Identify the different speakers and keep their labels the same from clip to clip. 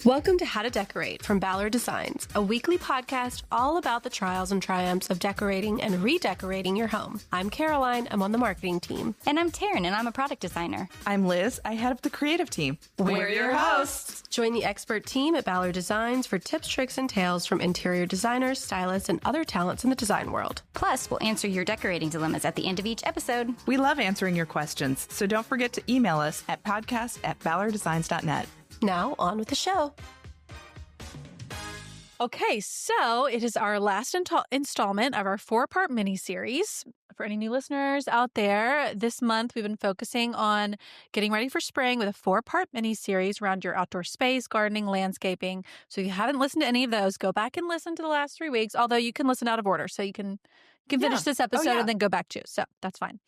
Speaker 1: Welcome to How to Decorate from Ballard Designs, a weekly podcast all about the trials and triumphs of decorating and redecorating your home. I'm Caroline. I'm on the marketing team.
Speaker 2: And I'm Taryn, and I'm a product designer.
Speaker 3: I'm Liz. I head up the creative team.
Speaker 1: We're your hosts. Join the expert team at Ballard Designs for tips, tricks, and tales from interior designers, stylists, and other talents in the design world.
Speaker 2: Plus, we'll answer your decorating dilemmas at the end of each episode.
Speaker 3: We love answering your questions, so don't forget to email us at podcast@ballarddesigns.net.
Speaker 1: Now, on with the show.
Speaker 4: Okay, so it is our last installment of our 4-part mini-series. For any new listeners out there, this month we've been focusing on getting ready for spring with a 4-part mini-series around your outdoor space, gardening, landscaping. So if you haven't listened to any of those, go back and listen to the last 3 weeks, although you can listen out of order. So you can finish this episode and then go back to. So that's fine.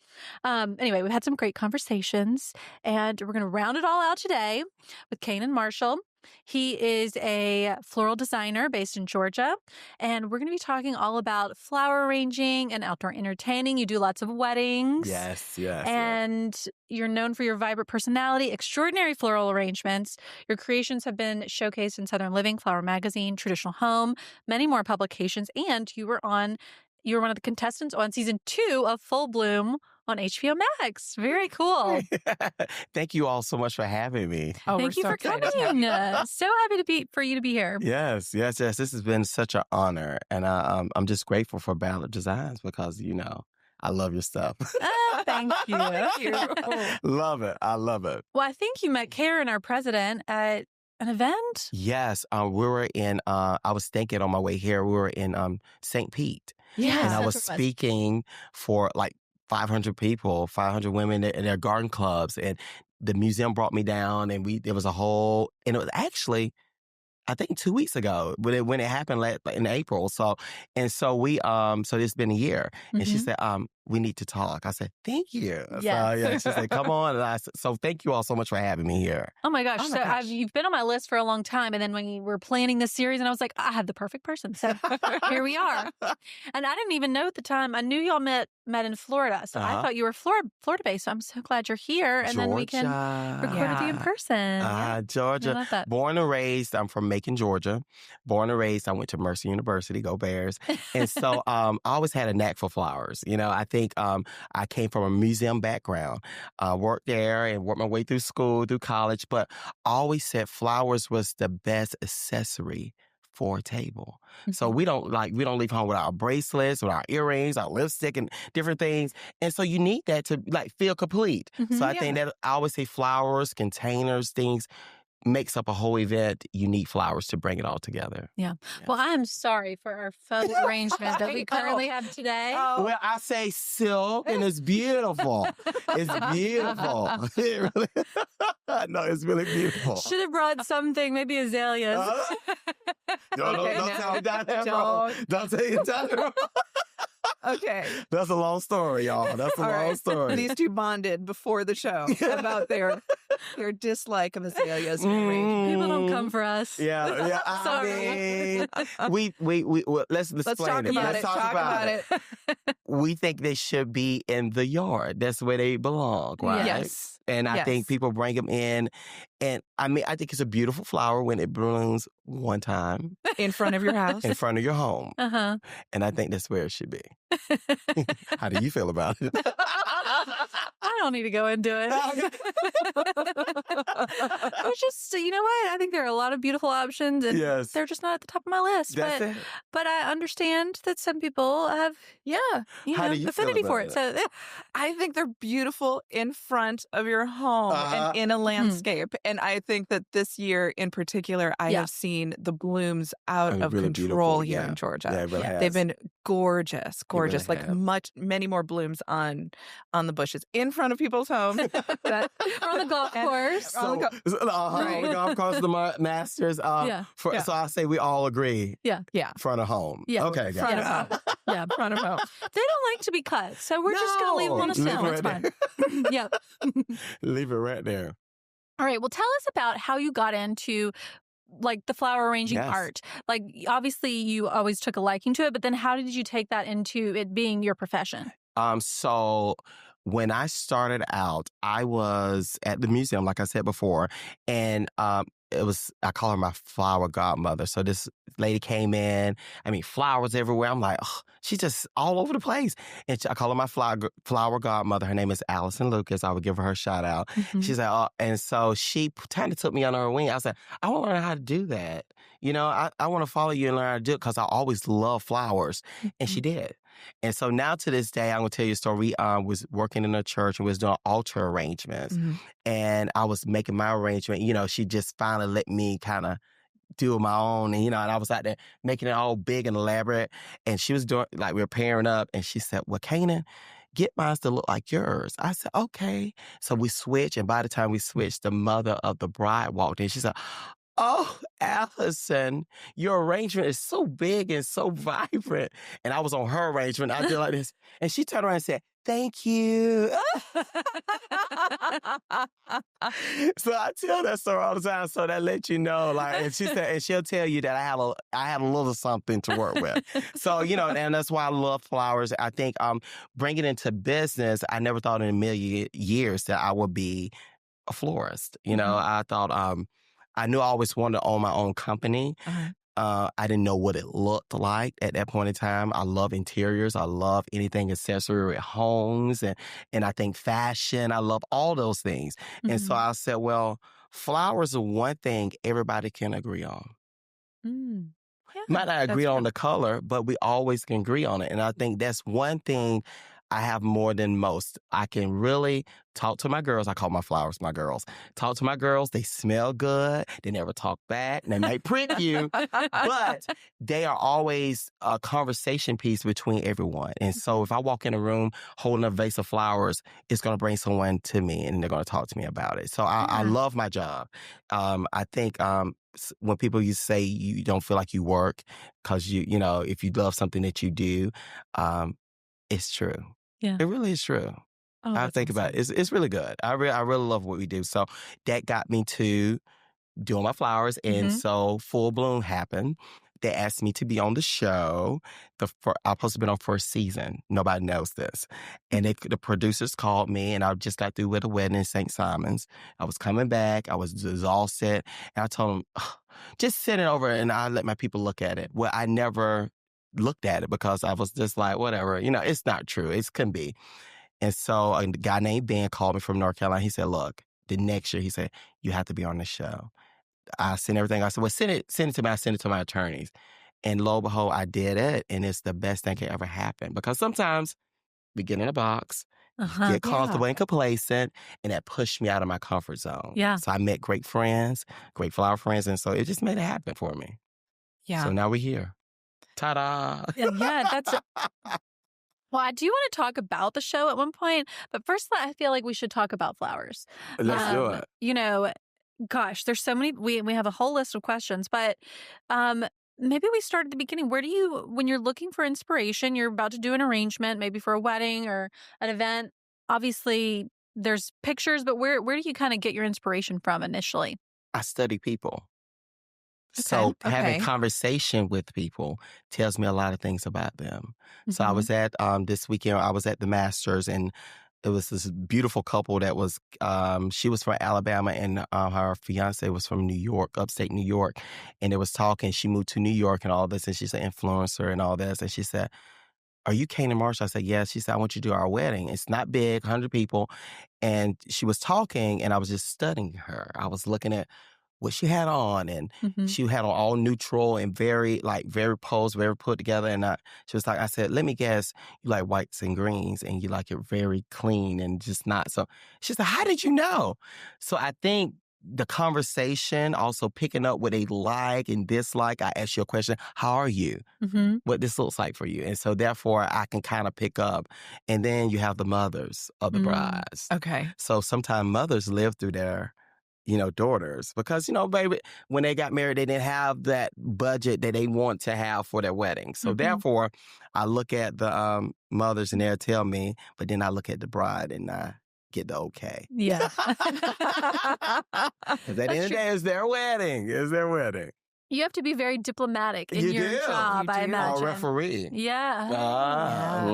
Speaker 4: Anyway, we've had some great conversations, and we're going to round it all out today with Canaan Marshall. He is a floral designer based in Georgia, and we're going to be talking all about flower arranging and outdoor entertaining. You do lots of weddings.
Speaker 5: Yes.
Speaker 4: And you're known for your vibrant personality, extraordinary floral arrangements. Your creations have been showcased in Southern Living, Flower Magazine, Traditional Home, many more publications, and you were one of the contestants on season 2 of Full Bloom on HBO Max. Very cool.
Speaker 5: Thank you all so much for having me.
Speaker 4: Thank you for coming. So happy for you to be here.
Speaker 5: Yes. This has been such an honor, and I'm just grateful for Ballard Designs because I love your stuff.
Speaker 4: Oh, thank you. Thank you.
Speaker 5: Love it. I love it.
Speaker 4: Well, I think you met Karen, our president, at an event.
Speaker 5: Yes. We were in. I was thinking on my way here. We were in St. Pete.
Speaker 4: Yes,
Speaker 5: and I was speaking for like 500 people, 500 women in their garden clubs. And the museum brought me down, and there was a whole, and it was actually, I think 2 weeks ago when it happened in April. So it's been a year. And she said, we need to talk. I said, thank you.
Speaker 4: Yes.
Speaker 5: So, she said, come on. And so thank you all so much for having me here.
Speaker 4: Oh my gosh. You've been on my list for a long time. And then when we were planning this series, and I was like, I have the perfect person. So here we are. And I didn't even know at the time. I knew y'all met in Florida. So I thought you were Florida based. So I'm so glad you're here. And then we can record with you in person.
Speaker 5: Georgia.
Speaker 4: I love that.
Speaker 5: Born and raised, I'm from Macon, Georgia. Born and raised, I went to Mercer University, go Bears. And so I always had a knack for flowers. I think I came from a museum background. Worked there and worked my way through school, through college, but always said flowers was the best accessory for a table. So we don't leave home with our bracelets, with our earrings, our lipstick, and different things. And so you need that to feel complete. So I think that I always say flowers, containers, things makes up a whole event. You need flowers to bring it all together.
Speaker 4: Yeah. Well, I am sorry for our faux arrangement that we currently have today.
Speaker 5: Well, I say silk, and it's beautiful. It's beautiful. No, it's really beautiful.
Speaker 4: Should have brought something, maybe azaleas.
Speaker 5: Don't tell me that. Don't tell you that.
Speaker 3: Okay.
Speaker 5: That's a long story, y'all. That's a long story.
Speaker 3: These two bonded before the show about their dislike of azaleas.
Speaker 4: People don't come for us.
Speaker 5: Yeah. We let's explain it. Let's talk about it. We think they should be in the yard. That's where they belong, right?
Speaker 3: Yes.
Speaker 5: And I think people bring them in. And I think it's a beautiful flower when it blooms one time.
Speaker 3: In front of your house?
Speaker 5: In front of your home. And I think that's where it should be. How do you feel about it?
Speaker 4: I don't need to go into it. It's just, you know what? I think there are a lot of beautiful options, and they're just not at the top of my list. But I understand that some people have, affinity for it. So
Speaker 3: I think they're beautiful in front of your home and in a landscape. And I think that this year in particular, I have seen the blooms out of
Speaker 5: really
Speaker 3: control here in Georgia.
Speaker 5: Yeah, it really has.
Speaker 3: They've been gorgeous,
Speaker 5: really
Speaker 3: many more blooms on the bushes in front of people's homes.
Speaker 4: Or on the golf course.
Speaker 5: On the golf course, the Masters. So I say we all agree.
Speaker 4: Yeah.
Speaker 5: Front of home.
Speaker 4: Yeah.
Speaker 5: Okay, guys.
Speaker 4: Front of home. Yeah, front of home. They don't like to be cut, so we're just going to leave them on a stem. It's fine. Yeah.
Speaker 5: Leave it right there.
Speaker 4: All right. Well, tell us about how you got into the flower arranging art. Obviously you always took a liking to it, but then how did you take that into it being your profession?
Speaker 5: So when I started out, I was at the museum, like I said before, and I call her my flower godmother. So this lady came in, flowers everywhere. I'm like, oh, she's just all over the place. And I call her my flower godmother. Her name is Allison Lucas. I would give her a shout out.
Speaker 4: Mm-hmm.
Speaker 5: She's like, oh, and so she kind of took me under her wing. I was like, I want to learn how to do that. I want to follow you and learn how to do it because I always love flowers.
Speaker 4: Mm-hmm.
Speaker 5: And she did. And so now to this day, I'm going to tell you a story. We was working in a church and was doing altar arrangements.
Speaker 4: Mm-hmm.
Speaker 5: And I was making my arrangement. She just finally let me kind of do my own. And I was out there making it all big and elaborate. And she was doing, like, we were pairing up. And she said, well, Canaan, get mine to look like yours. I said, okay. So we switched. And by the time we switched, the mother of the bride walked in. She said, oh, Allison, your arrangement is so big and so vibrant. And I was on her arrangement. I did like this. And she turned around and said, thank you. So I tell that story all the time. So that lets you know, like, and she said, and she'll tell you that I have a little something to work with. So, and that's why I love flowers. I think bringing it into business, I never thought in a million years that I would be a florist. I thought, I knew I always wanted to own my own company.
Speaker 4: Uh-huh.
Speaker 5: I didn't know what it looked like at that point in time. I love interiors. I love anything accessory with homes and I think fashion. I love all those things.
Speaker 4: Mm-hmm.
Speaker 5: And so I said, well, flowers are one thing everybody can agree on.
Speaker 4: Mm. Yeah,
Speaker 5: Might not agree on the color, but we always can agree on it. And I think that's one thing I have more than most. I can really talk to my girls. I call my flowers my girls. Talk to my girls. They smell good. They never talk back. They might prick you, but they are always a conversation piece between everyone. And so if I walk in a room holding a vase of flowers, it's going to bring someone to me and they're going to talk to me about it. So I love my job. I think when people used to say you don't feel like you work because if you love something that you do, it's true.
Speaker 4: Yeah.
Speaker 5: It really is true.
Speaker 4: Oh,
Speaker 5: I think about it. It's really good. I really love what we do. So that got me to doing my flowers. And so Full Bloom happened. They asked me to be on the show. I was supposed to be on first season. Nobody knows this. And the producers called me, and I just got through with a wedding in St. Simon's. I was coming back. I was exhausted. And I told them, just send it over, and I let my people look at it. Well, I never looked at it because I was just like, whatever. It's not true. It couldn't be. And so a guy named Ben called me from North Carolina. He said, look, the next year, he said, you have to be on the show. I sent everything. I said, well, send it to me. I sent it to my attorneys. And lo and behold, I did it. And it's the best thing that ever happened. Because sometimes we get in a box, get comfortable and complacent, and that pushed me out of my comfort zone.
Speaker 4: Yeah.
Speaker 5: So I met great friends, great flower friends. And so it just made it happen for me.
Speaker 3: Yeah.
Speaker 5: So now we're here. Ta-da!
Speaker 4: Yeah, that's... Well, I do want to talk about the show at one point, but first I feel like we should talk about flowers.
Speaker 5: Let's do it.
Speaker 4: Gosh, there's so many, we have a whole list of questions, but maybe we start at the beginning. When you're looking for inspiration, you're about to do an arrangement, maybe for a wedding or an event, obviously there's pictures, but where do you kind of get your inspiration from initially?
Speaker 5: I study people. So having conversation with people tells me a lot of things about them. So I was at, this weekend, I was at the Masters, and there was this beautiful couple that was, she was from Alabama, and her fiance was from New York, upstate New York. And they was talking, she moved to New York and all this, and she's an influencer and all this. And she said, are you Canaan Marshall? I said, yes. She said, I want you to do our wedding. It's not big, 100 people. And she was talking, and I was just studying her. I was looking at what she had on, and she had on all neutral and very posed, very put together. And she was like, I said, let me guess, you like whites and greens, and you like it very clean and just not. So she said, how did you know? So I think the conversation, also picking up what they like and dislike. I ask you a question, how are you? What this looks like for you. And so therefore I can kind of pick up. And then you have the mothers of the brides.
Speaker 3: Okay.
Speaker 5: So sometimes mothers live through their daughters. Because, baby, when they got married, they didn't have that budget that they want to have for their wedding. So therefore, I look at the mothers and they'll tell me, but then I look at the bride and I get the okay.
Speaker 4: Yeah.
Speaker 5: Because at the end of the day, it's their wedding. It's their wedding.
Speaker 4: You have to be very diplomatic in your job, I imagine.
Speaker 5: A referee.
Speaker 4: Yeah.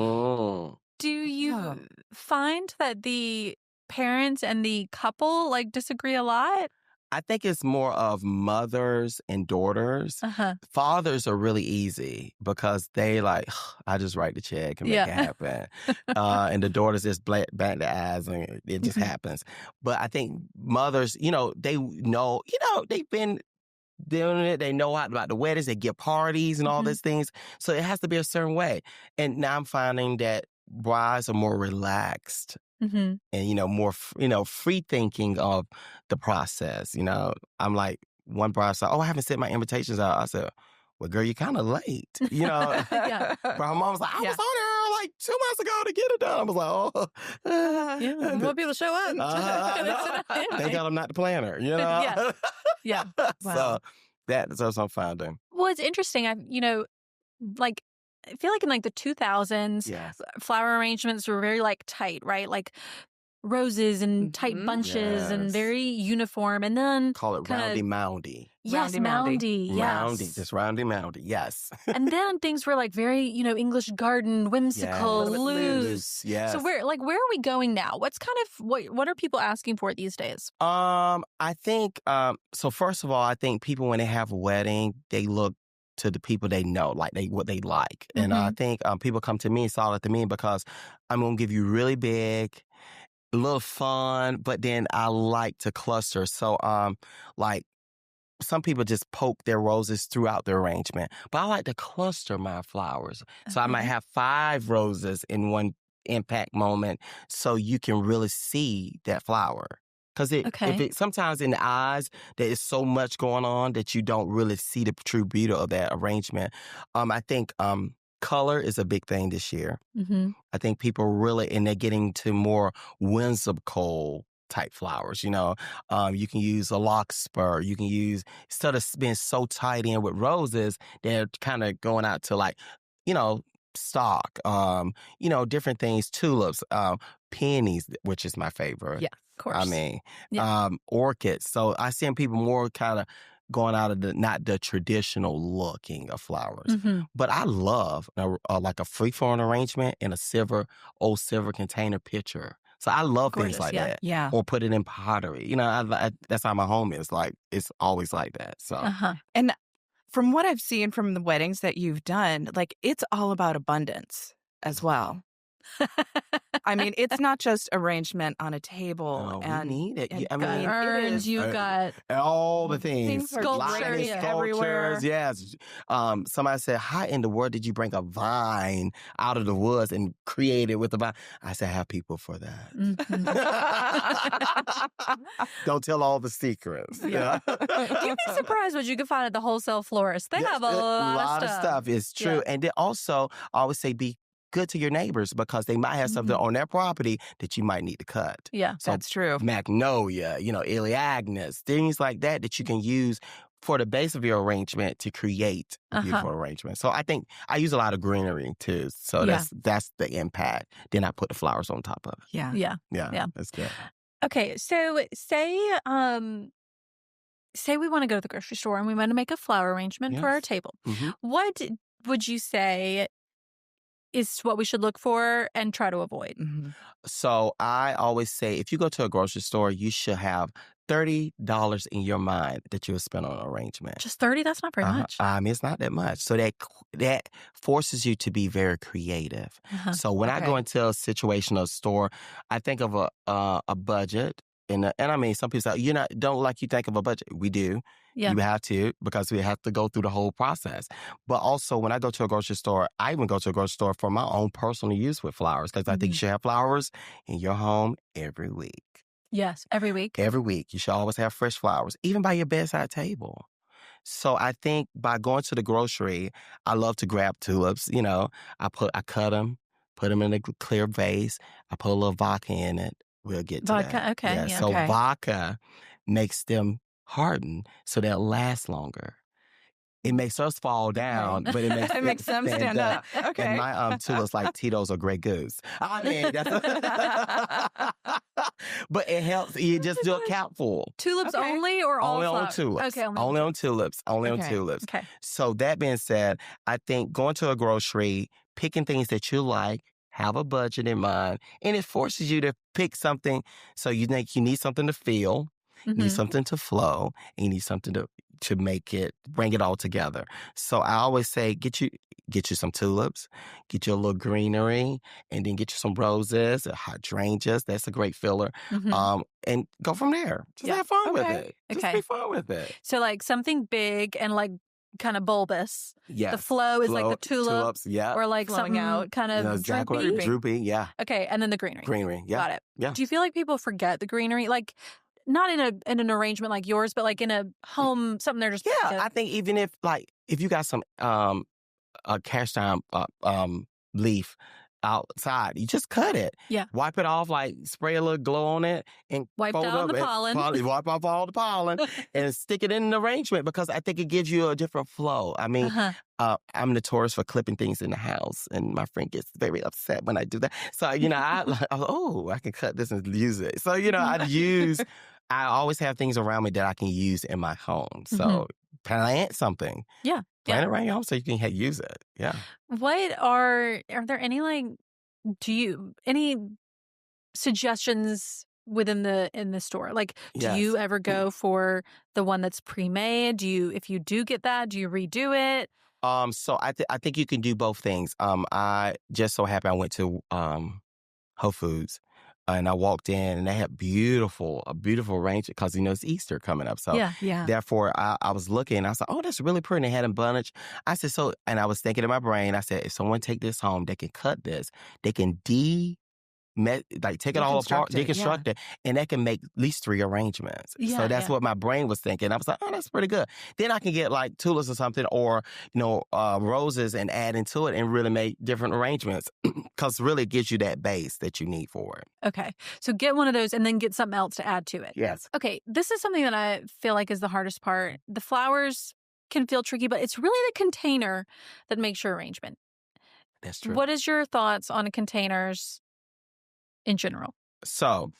Speaker 4: Do you find that the parents and the couple disagree a lot?
Speaker 5: I think it's more of mothers and daughters. Fathers are really easy because they like, I just write the check and make it happen. And the daughters just bat their eyes and it just happens. But I think mothers, you know, they've been doing it. They know about the weddings. They get parties and all these things. So it has to be a certain way. And now I'm finding that brides are more relaxed. And, more, free thinking of the process. I'm like, one bride said, I haven't sent my invitations out. I said, well, girl, you're kind of late, But her mom was like, I was on there like 2 months ago to get it done. I was like,
Speaker 4: you want people to show up.
Speaker 5: Thank God I'm not the planner,
Speaker 4: Wow.
Speaker 5: So that's what I'm finding.
Speaker 4: Well, it's interesting. I feel like in like the 2000s, flower arrangements were very like tight, right? Like roses and tight bunches and very uniform. And then
Speaker 5: call it roundy-moundy.
Speaker 4: Yes, moundy. Yes.
Speaker 5: Roundy, just roundy-moundy. Yes.
Speaker 4: And then things were like very, English garden, whimsical, loose.
Speaker 5: Yes.
Speaker 4: So where are we going now? What's kind of what are people asking for these days?
Speaker 5: I think so first of all, I think people when they have a wedding, they look to the people they know, like what they like. And I think people come to me, solid to me, because I'm going to give you really big, a little fun, but then I like to cluster. So, like, some people just poke their roses throughout the arrangement, but I like to cluster my flowers. So I might have 5 roses in one impact moment so you can really see that flower. Because sometimes in the eyes, there is so much going on that you don't really see the true beauty of that arrangement. I think color is a big thing this year. I think people really, and they're getting to more whimsical type flowers. You can use a larkspur. You can use, instead of being so tied in with roses, they're kind of going out to like, stock, different things, tulips, peonies, which is my favorite.
Speaker 4: Yeah, of course.
Speaker 5: I mean, orchids. So I see people more kind of going out of not the traditional looking of flowers. But I love like a freeform arrangement in a old silver container pitcher. So I love things like that.
Speaker 3: Yeah.
Speaker 5: Or put it in pottery. That's how my home is. Like, it's always like that. So.
Speaker 3: And from what I've seen from the weddings that you've done, like, it's all about abundance as well. I mean, it's not just arrangement on a table.
Speaker 5: We need it.
Speaker 4: Urns, you've got
Speaker 5: all the things.
Speaker 4: Sculptures
Speaker 3: everywhere.
Speaker 5: Yes. Somebody said, how in the world did you bring a vine out of the woods and create it with a vine? I said, I have people for that. Don't tell all the secrets.
Speaker 4: You'd be surprised what you can find at the wholesale florist. They have a lot of stuff.
Speaker 5: It's true. And then also, I always say, be good to your neighbors because they might have something on their property that you might need to cut.
Speaker 4: Yeah,
Speaker 5: so
Speaker 3: that's true.
Speaker 5: Magnolia, Elaeagnus, things like that you can use for the base of your arrangement to create a beautiful arrangement. So I think I use a lot of greenery too. So that's the impact. Then I put the flowers on top of it.
Speaker 4: Yeah.
Speaker 5: That's good.
Speaker 4: Okay, so say we want to go to the grocery store and we want to make a flower arrangement for our table. What would you say is what we should look for and try to avoid?
Speaker 5: So I always say, if you go to a grocery store, you should have $30 in your mind that you'll spend on an arrangement.
Speaker 4: Just 30? That's not very much.
Speaker 5: It's not that much. So that forces you to be very creative. So when I go into a situational store, I think of a budget. And I mean, some people say, you think of a budget. We do.
Speaker 4: Yeah.
Speaker 5: You have to, because we have to go through the whole process. But also, when I go to a grocery store, I even go to a grocery store for my own personal use with flowers, because I think you should have flowers in your home every week.
Speaker 4: Yes, every week.
Speaker 5: Every week. You should always have fresh flowers, even by your bedside table. So I think by going to the grocery, I love to grab tulips. I cut them, put them in a clear vase. I put a little vodka in it. We'll get to that.
Speaker 4: Vodka, okay.
Speaker 5: Yeah, so vodka makes them harden, so they'll last longer. It makes us fall down, but it makes
Speaker 3: them stand up. Okay.
Speaker 5: And my tulips like Tito's or Grey Goose. I mean, but it helps. You just do a capful.
Speaker 4: Tulips only or all
Speaker 5: only
Speaker 4: flowers?
Speaker 5: On tulips.
Speaker 4: Okay,
Speaker 5: only on tulips. Only on tulips.
Speaker 4: Okay.
Speaker 5: So that being said, I think going to a grocery, picking things that you like, have a budget in mind, and it forces you to pick something. So you think you need something to feel. You need something to flow, and you need something to bring it all together. So I always say, get you some tulips, get you a little greenery, and then get you some roses, hydrangeas. That's a great filler. And go from there. Just have fun with it. Just be fun with it.
Speaker 4: So like something big and like kind of bulbous.
Speaker 5: Yes.
Speaker 4: The flow is like the tulips.
Speaker 5: Or
Speaker 4: like
Speaker 3: flowing
Speaker 4: something
Speaker 3: out.
Speaker 4: kind of
Speaker 5: droopy. Yeah.
Speaker 4: Okay, and then the greenery.
Speaker 5: Greenery. Yeah.
Speaker 4: Got it.
Speaker 5: Yeah.
Speaker 4: Do you feel like people forget the greenery? Like not in an arrangement like yours, but like in a home, something they're just
Speaker 5: I think even if you got some a cast iron leaf outside, you just cut it.
Speaker 4: Yeah.
Speaker 5: Wipe it off, spray a little glow on it, and
Speaker 4: wipe
Speaker 5: fold
Speaker 4: down
Speaker 5: up
Speaker 4: the pollen.
Speaker 5: Wipe off all the pollen and stick it in an arrangement, because I think it gives you a different flow. I mean, I'm notorious for clipping things in the house, and my friend gets very upset when I do that. So, I can cut this and use it. So, I always have things around me that I can use in my home. So plant something.
Speaker 4: Yeah.
Speaker 5: Plant it around your home so you can use it. Yeah.
Speaker 4: What are there any any suggestions in the store? Like, do you ever go for the one that's pre-made? If you do get that, do you redo it?
Speaker 5: So I think you can do both things. I just so happened I went to Whole Foods. And I walked in, and they had a beautiful range, because, it's Easter coming up. So therefore, I was looking. I was like, oh, that's really pretty. And they had a bunch. I said, and I was thinking in my brain, I said, if someone take this home, they can cut this. They can take it all apart, deconstruct it, and that can make at least 3 arrangements. So that's what my brain was thinking. I was like, oh, that's pretty good. Then I can get tulips or something, or roses, and add into it and really make different arrangements, because really it gives you that base that you need for it.
Speaker 4: Okay, so get one of those and then get something else to add to it.
Speaker 5: Yes.
Speaker 4: Okay, this is something that I feel like is the hardest part. The flowers can feel tricky, but it's really the container that makes your arrangement.
Speaker 5: That's true.
Speaker 4: What is your thoughts on containers in general?
Speaker 5: So,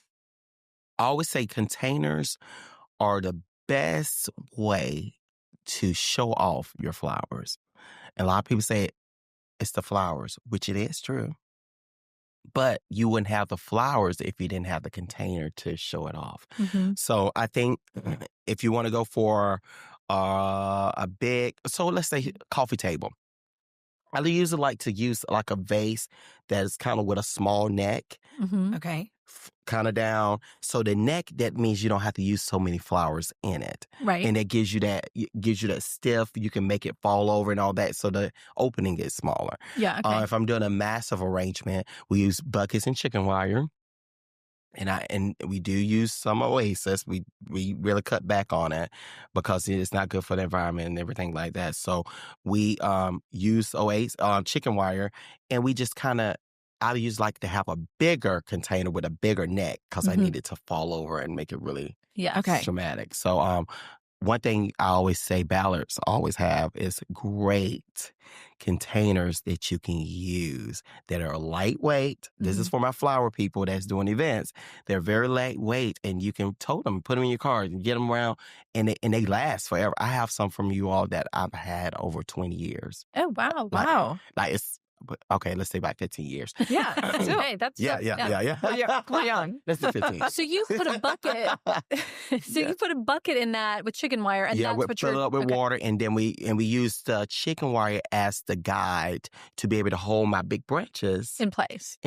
Speaker 5: I always say containers are the best way to show off your flowers. And a lot of people say it's the flowers, which it is true. But you wouldn't have the flowers if you didn't have the container to show it off. So I think if you want to go for a big, so let's say coffee table. I usually like to use a vase that is kind of with a small neck.
Speaker 3: Okay.
Speaker 5: Kind of down. So the neck, that means you don't have to use so many flowers in it.
Speaker 4: Right.
Speaker 5: And that gives you that stiff, you can make it fall over and all that, so the opening is smaller.
Speaker 4: Yeah, okay.
Speaker 5: If I'm doing a massive arrangement, we use buckets and chicken wire. And we do use some oasis. We really cut back on it because it's not good for the environment and everything like that. So we use oasis, chicken wire, and we just I use to have a bigger container with a bigger neck, because I need it to fall over and make it really dramatic. So one thing I always say ballards always have is great containers that you can use that are lightweight. This is for my flower people that's doing events. They're very lightweight, and you can tote them, put them in your car, and get them around, and they last forever. I have some from you all that I've had over 20 years.
Speaker 4: Oh, wow.
Speaker 3: Wow.
Speaker 5: It's okay, let's say about 15 years.
Speaker 4: Yeah. Hey, that's
Speaker 5: yeah.
Speaker 3: We're young.
Speaker 5: Let's do 15.
Speaker 4: So you put a bucket. You put a bucket in that with chicken wire, and that's
Speaker 5: we
Speaker 4: what
Speaker 5: fill it up with water, and then we use the chicken wire as the guide to be able to hold my big branches
Speaker 4: in place.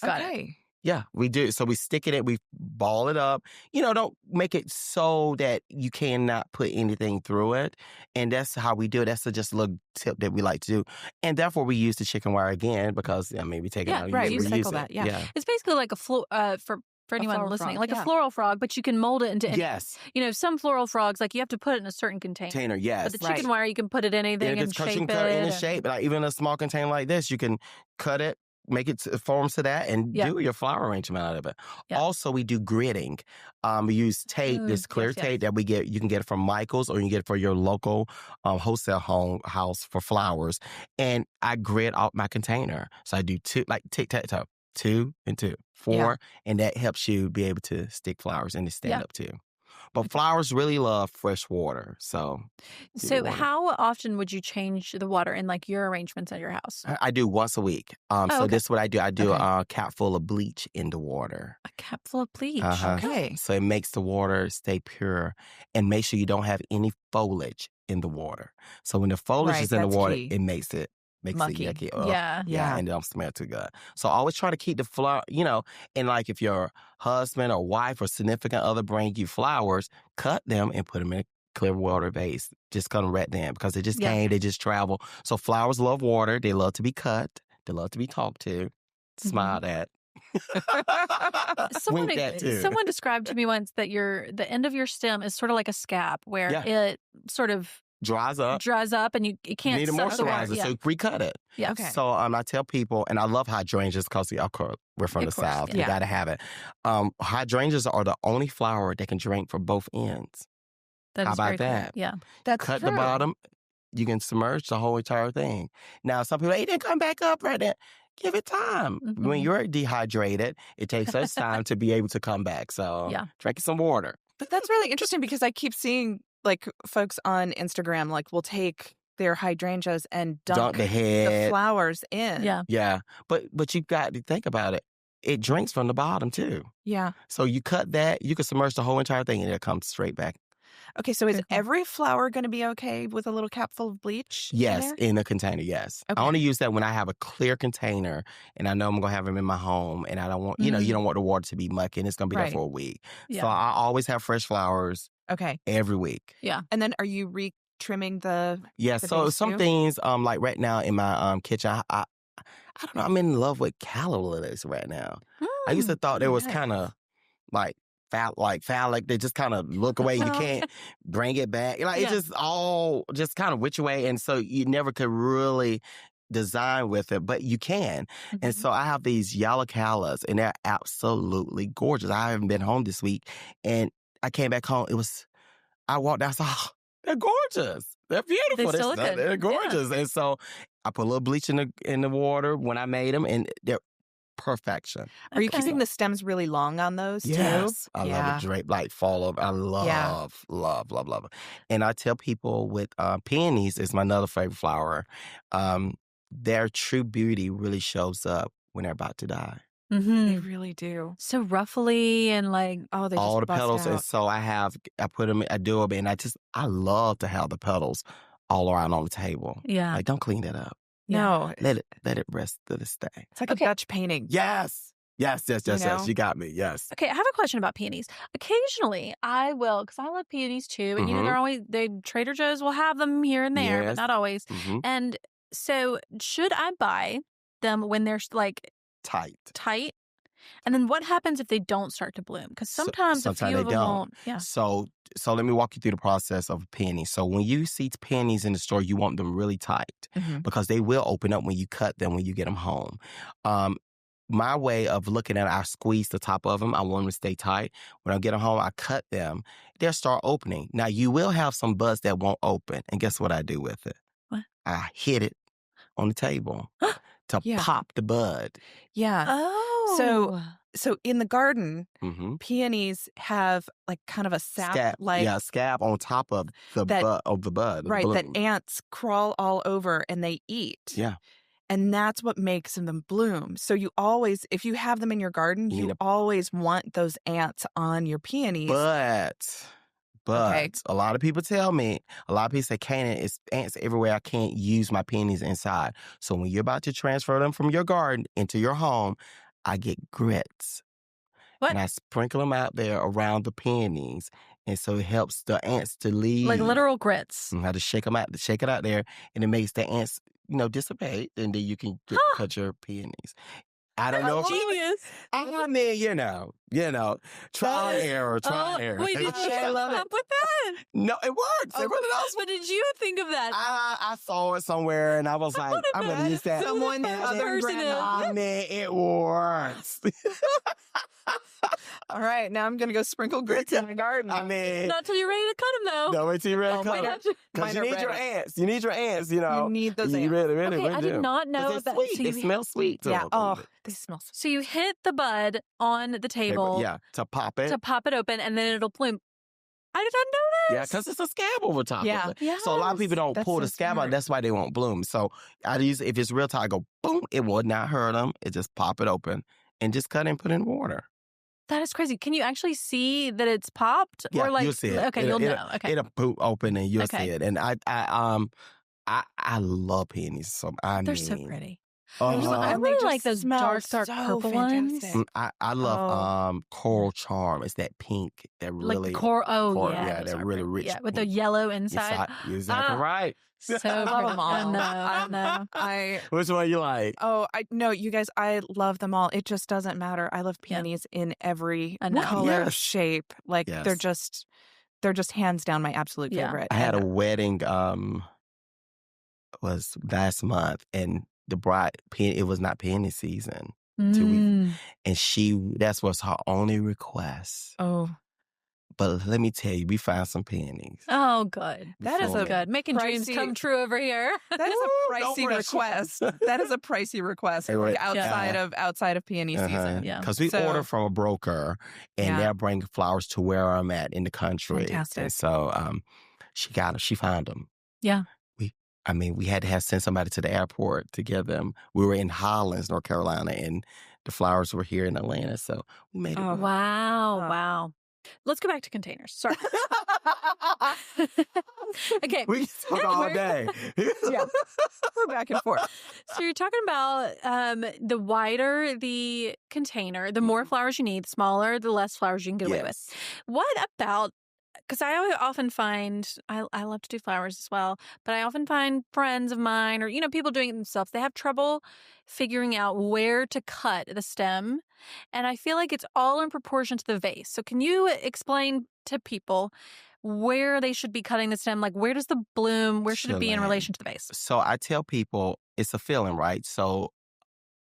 Speaker 3: Got it.
Speaker 5: Yeah, we do. So we stick it in, we ball it up. Don't make it so that you cannot put anything through it. And that's how we do it. That's just a little tip that we like to do. And therefore, we use the chicken wire again, because, we take it out.
Speaker 3: Right,
Speaker 5: you
Speaker 3: recycle that, yeah.
Speaker 4: It's basically like for anyone listening,
Speaker 3: frog,
Speaker 4: a floral frog, but you can mold it into
Speaker 5: Yes.
Speaker 4: Some floral frogs, you have to put it in a certain container.
Speaker 5: Yes.
Speaker 4: But the chicken wire, you can put it in anything and shape it.
Speaker 5: You can cut it in a shape. Even a small container like this, you can cut it, make it forms to that, and do your flower arrangement out of it. Yeah. Also, we do gridding. We use tape, this clear tape that we get. You can get it from Michael's, or you can get it for your local wholesale house for flowers. And I grid out my container. So I do 2, tic-tac-toe, 2 and 2, 4, and that helps you be able to stick flowers and to stand up too. But flowers really love fresh water. So
Speaker 4: how often would you change the water in like your arrangements at your house?
Speaker 5: I do once a week. So
Speaker 4: okay.
Speaker 5: this is what I do. I do a cap full of bleach in the water.
Speaker 4: A cap full of bleach.
Speaker 3: Okay.
Speaker 5: So it makes the water stay pure, and make sure you don't have any foliage in the water. So when the foliage is in the water, it makes it
Speaker 3: mucky.
Speaker 5: Yucky.
Speaker 4: Yeah.
Speaker 5: And it don't smell too good. So always try to keep the flower, and like if your husband or wife or significant other bring you flowers, cut them and put them in a clear water vase. Just kind of right then, because they just came, they just travel. So flowers love water. They love to be cut. They love to be talked to, smiled at.
Speaker 4: Someone described to me once that the end of your stem is sort of like a scab where it sort of dries up and you can't
Speaker 5: need a moisturizer, so recut it.
Speaker 4: Yeah.
Speaker 3: Okay.
Speaker 5: So I tell people, and I love hydrangeas because we're from the South. You got to have it. Hydrangeas are the only flower that can drink from both ends. How about that?
Speaker 4: Yeah.
Speaker 3: That's
Speaker 5: Cut
Speaker 3: true.
Speaker 5: the bottom. You can submerge the whole entire thing. Now, some people, it didn't come back up right there. Give it time.
Speaker 4: Mm-hmm.
Speaker 5: When you're dehydrated, it takes us time to be able to come back. So drink some water.
Speaker 3: But that's really interesting because I keep seeing like folks on Instagram will take their hydrangeas and dunk the flowers in.
Speaker 4: Yeah.
Speaker 5: Yeah. But you've got to think about it. It drinks from the bottom too.
Speaker 3: Yeah.
Speaker 5: So you cut that, you can submerge the whole entire thing and it'll come straight back.
Speaker 3: Okay, so is every flower going to be okay with a little cap full of bleach?
Speaker 5: Yes, in a container, yes.
Speaker 3: Okay.
Speaker 5: I only use that when I have a clear container and I know I'm going to have them in my home and I don't want, you don't want the water to be mucky and it's going to be there for a week.
Speaker 4: Yeah.
Speaker 5: So I always have fresh flowers every week.
Speaker 4: Yeah.
Speaker 3: And then are you re-trimming the
Speaker 5: so some things, like right now in my kitchen, I don't know, I'm in love with calla lilies right now. I used to thought they was kind of like phallic, they just kind of look away. You can't bring it back. Like it's just all just kind of which way, and so you never could really design with it, but you can. Mm-hmm. And so I have these yellow callas, and they're absolutely gorgeous. I haven't been home this week, and I came back home. I walked out, they're gorgeous. They're beautiful. They're gorgeous. And so I put a little bleach in the water when I made them, and they're perfection.
Speaker 3: Are you keeping the stems really long on those too?
Speaker 5: Yes. I love a drape, like fall over. I love it. And I tell people with peonies is my another favorite flower. Their true beauty really shows up when they're about to die.
Speaker 4: Mm-hmm.
Speaker 3: They really do.
Speaker 4: So ruffly and like,
Speaker 3: they just
Speaker 5: all the
Speaker 3: bust
Speaker 5: petals.
Speaker 3: out.
Speaker 5: And so I put them, I do them, and I love to have the petals all around on the table.
Speaker 4: Yeah.
Speaker 5: Like, don't clean that up.
Speaker 3: No.
Speaker 5: Let it rest to this day.
Speaker 3: It's like a Dutch painting.
Speaker 5: Yes. Yes. You got me. Yes.
Speaker 4: Okay, I have a question about peonies. Occasionally, I will, because I love peonies too, and Trader Joe's will have them here and there, but not always.
Speaker 5: Mm-hmm.
Speaker 4: And so, should I buy them when they're like tight? And then what happens if they don't start to bloom? Because sometimes a few of them won't. Yeah.
Speaker 5: So let me walk you through the process of a peony. So when you see peonies in the store, you want them really tight because they will open up when you cut them when you get them home. My way of looking at it, I squeeze the top of them. I want them to stay tight. When I get them home, I cut them. They'll start opening. Now, you will have some buds that won't open. And guess what I do with it?
Speaker 4: What?
Speaker 5: I hit it on the table to pop the bud.
Speaker 3: Yeah.
Speaker 4: Oh.
Speaker 3: So in the garden, peonies have like kind of a scab
Speaker 5: on top of the bud.
Speaker 3: Right, that ants crawl all over and they eat.
Speaker 5: Yeah.
Speaker 3: And that's what makes them bloom. So you always, if you have them in your garden, you always want those ants on your peonies.
Speaker 5: But a lot of people tell me, a lot of people say, Canaan, it's ants everywhere. I can't use my peonies inside. So when you're about to transfer them from your garden into your home, I get grits.
Speaker 4: What?
Speaker 5: And I sprinkle them out there around the peonies. And so it helps the ants to leave.
Speaker 4: Like literal grits.
Speaker 5: And how to shake it out there. And it makes the ants, dissipate. And then you can cut your peonies. I don't know.
Speaker 4: Genius.
Speaker 5: I mean, trial and error.
Speaker 4: Wait, did you come up with that?
Speaker 5: No, it works. It really does.
Speaker 4: But did you think of that?
Speaker 5: I saw it somewhere, and I was like, I'm going to use that.
Speaker 3: Someone's other grandma.
Speaker 5: I mean, it works.
Speaker 3: All right, now I'm going to go sprinkle grits in my garden.
Speaker 5: I mean,
Speaker 4: not till you're ready to cut them, though.
Speaker 5: No, wait till you're ready to cut them. Because you need your ants. You need your ants,
Speaker 3: You need those ants.
Speaker 5: You really
Speaker 4: Okay, I did not know that.
Speaker 5: Sweet. They smell sweet.
Speaker 3: Yeah. They smell sweet.
Speaker 4: So you hit the bud on the table.
Speaker 5: Yeah, to pop it.
Speaker 4: To pop it open, and then it'll bloom. I did not know
Speaker 5: Yeah,
Speaker 4: this.
Speaker 5: because it's a scab over top of it.
Speaker 4: Yes.
Speaker 5: So a lot of people don't
Speaker 3: That's
Speaker 5: pull
Speaker 3: so
Speaker 5: the scab
Speaker 3: smart.
Speaker 5: out. That's why they won't bloom. So I use, if it's real tight, I go boom. It will not hurt them. It just pop it open and just cut it and put it in water.
Speaker 4: That is crazy. Can you actually see that it's popped?
Speaker 5: Yeah,
Speaker 4: or like,
Speaker 5: you'll see it.
Speaker 4: Okay, you'll know. Okay.
Speaker 5: It'll poop open and you'll
Speaker 4: Okay.
Speaker 5: see it. And I love peonies. So
Speaker 4: They're so pretty.
Speaker 5: Oh,
Speaker 4: I
Speaker 3: And they
Speaker 4: really
Speaker 3: just
Speaker 4: like those
Speaker 3: smell
Speaker 4: dark
Speaker 3: so
Speaker 4: purple ones.
Speaker 3: fantastic.
Speaker 5: I love coral charm. It's that pink that
Speaker 4: Like
Speaker 5: really
Speaker 4: the coral. Oh,
Speaker 5: coral,
Speaker 4: yeah.
Speaker 5: yeah,
Speaker 4: those
Speaker 5: that
Speaker 4: are
Speaker 5: really
Speaker 4: pretty.
Speaker 5: rich
Speaker 4: Yeah, with the
Speaker 5: pink.
Speaker 4: yellow inside.
Speaker 5: You're exactly right.
Speaker 4: So
Speaker 3: I love them all.
Speaker 4: I know.
Speaker 5: Which one you like?
Speaker 3: No, you guys, I love them all. It just doesn't matter. I love peonies in every
Speaker 4: I know.
Speaker 3: color,
Speaker 5: Yes.
Speaker 3: shape. Like
Speaker 5: Yes.
Speaker 3: they're just hands down my absolute
Speaker 4: Yeah.
Speaker 3: favorite.
Speaker 5: I had a
Speaker 3: And
Speaker 5: wedding was last month, and the bride it was not peony season, 2 weeks, and that was her only request.
Speaker 3: oh,
Speaker 5: But let me tell you, we found some peonies.
Speaker 4: Oh, good.
Speaker 3: That is
Speaker 5: before
Speaker 3: a
Speaker 5: we-
Speaker 4: Good. Making dreams
Speaker 3: pricey-
Speaker 4: come true over here.
Speaker 3: that is a
Speaker 5: Don't
Speaker 3: pricey
Speaker 5: rush.
Speaker 3: request. That is a pricey request
Speaker 5: Hey, wait.
Speaker 3: outside of peony season.
Speaker 4: Yeah.
Speaker 5: Because we
Speaker 3: So-
Speaker 5: order from a broker, and
Speaker 3: Yeah.
Speaker 5: they'll bring flowers to where I'm at in the country.
Speaker 3: Fantastic.
Speaker 5: And so she found them.
Speaker 4: Yeah.
Speaker 5: We had to send somebody to the airport to get them. We were in Hollins, North Carolina, and the flowers were here in Atlanta. So we made it.
Speaker 3: Oh.
Speaker 5: work.
Speaker 4: Wow.
Speaker 3: Oh.
Speaker 4: Wow. Let's go back to containers. Sorry. Okay.
Speaker 5: We can talk all day.
Speaker 3: Yeah. We're back and forth.
Speaker 4: So you're talking about the wider the container, the more flowers you need, the smaller, the less flowers you can get away with.
Speaker 5: Yes.
Speaker 4: What about, because I often find, I love to do flowers as well, but I often find friends of mine or, people doing it themselves, they have trouble figuring out where to cut the stem. And I feel like it's all in proportion to the vase. So can you explain to people where they should be cutting the stem? Like, where does the bloom, where should it be in
Speaker 5: Shalane.
Speaker 4: relation to the vase?
Speaker 5: So I tell people it's a feeling, right? So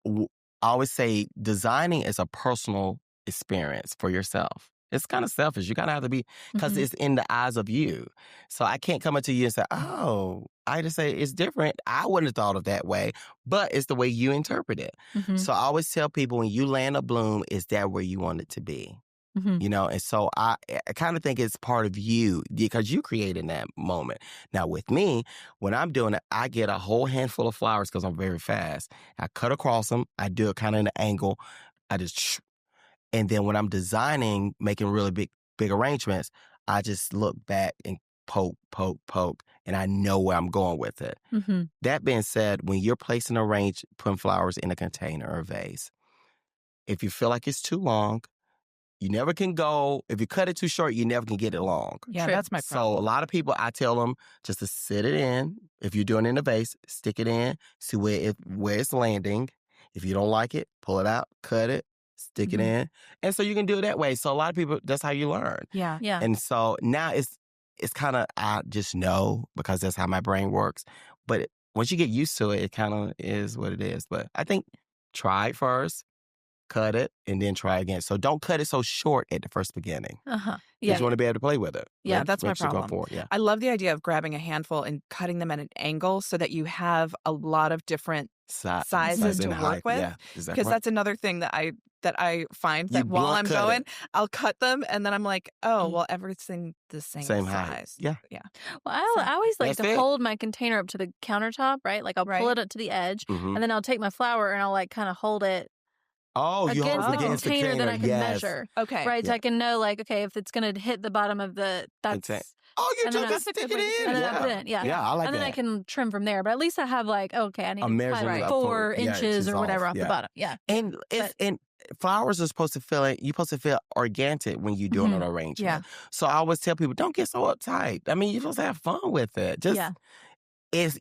Speaker 5: I always say designing is a personal experience for yourself. It's kind of selfish. You kind of have to be, because
Speaker 4: Mhm.
Speaker 5: it's in the eyes of you. So I can't come up to you and say, oh, I just say it's different. I wouldn't have thought of that way, but it's the way you interpret it.
Speaker 4: Mhm.
Speaker 5: So I always tell people when you land a bloom, is that where you want it to be?
Speaker 4: Mhm.
Speaker 5: And so I kind of think it's part of you because you created that moment. Now with me, when I'm doing it, I get a whole handful of flowers because I'm very fast. I cut across them. I do it kind of in an angle. I just, and then when I'm designing, making really big arrangements, I just look back and poke, and I know where I'm going with it.
Speaker 4: Mhm.
Speaker 5: That being said, when you're placing putting flowers in a container or a vase, if you feel like it's too long, you never can go. If you cut it too short, you never can get it long.
Speaker 3: Yeah,
Speaker 4: True.
Speaker 3: that's my
Speaker 5: So
Speaker 3: problem.
Speaker 5: a lot of people, I tell them just to sit it in. If you're doing it in a vase, stick it in, see where it's landing. If you don't like it, pull it out, cut it, stick it
Speaker 4: Mhm.
Speaker 5: in. And so you can do it that way. So a lot of people, that's how you learn.
Speaker 3: Yeah.
Speaker 4: Yeah.
Speaker 5: And so now it's kind of, I just know because that's how my brain works. But once you get used to it, it kind of is what it is. But I think try it first, cut it, and then try again. So don't cut it so short at the first beginning.
Speaker 4: Uh-huh.
Speaker 5: Yeah.
Speaker 4: Yeah.
Speaker 5: You want to be able to play with it.
Speaker 4: Yeah,
Speaker 5: Let-
Speaker 3: that's my
Speaker 5: let you go
Speaker 3: problem.
Speaker 5: for it, yeah.
Speaker 3: I love the idea of grabbing a handful and cutting them at an angle so that you have a lot of different sizes to
Speaker 5: and
Speaker 3: work
Speaker 5: height.
Speaker 3: with.
Speaker 5: Yeah, exactly.
Speaker 3: because that's another thing that I find that
Speaker 5: You
Speaker 3: while
Speaker 5: blunt
Speaker 3: I'm
Speaker 5: cut
Speaker 3: going,
Speaker 5: it.
Speaker 3: I'll cut them and then I'm like, oh,
Speaker 4: Mm.
Speaker 3: well, everything the same
Speaker 5: height.
Speaker 3: size.
Speaker 5: Yeah.
Speaker 4: Well, I always like
Speaker 5: That's
Speaker 4: to
Speaker 5: it.
Speaker 4: hold my container up to the countertop, right? Like I'll pull
Speaker 3: Right.
Speaker 4: it up to the edge,
Speaker 5: Mhm.
Speaker 4: and then I'll take my flower and I'll like kind of hold it
Speaker 5: Oh, you
Speaker 4: against
Speaker 5: hold
Speaker 4: the
Speaker 5: it against
Speaker 4: container, then I can
Speaker 5: yes.
Speaker 4: measure,
Speaker 3: Okay.
Speaker 4: right? So
Speaker 5: Yeah.
Speaker 4: I can know like, okay, if it's going to hit the bottom of the, that's,
Speaker 5: Contain- Oh, you
Speaker 4: and then
Speaker 5: just
Speaker 4: I-
Speaker 5: stick it in.
Speaker 4: and then
Speaker 5: yeah.
Speaker 4: I put it in, yeah.
Speaker 5: Yeah, I like
Speaker 4: and then
Speaker 5: that.
Speaker 4: I can trim from there. But at least I have like, okay, I need
Speaker 5: A
Speaker 4: to
Speaker 5: measurement
Speaker 4: cut
Speaker 5: up
Speaker 4: 4
Speaker 5: for- yeah,
Speaker 4: inches
Speaker 5: inches
Speaker 4: or whatever
Speaker 5: off,
Speaker 4: off
Speaker 5: yeah.
Speaker 4: the bottom. Yeah.
Speaker 5: And flowers are supposed to feel you're supposed to feel organic when you're doing an arrangement.
Speaker 3: Yeah.
Speaker 5: So I always tell people, don't get so uptight. I mean, you're supposed to have fun with it. Just
Speaker 4: Yeah.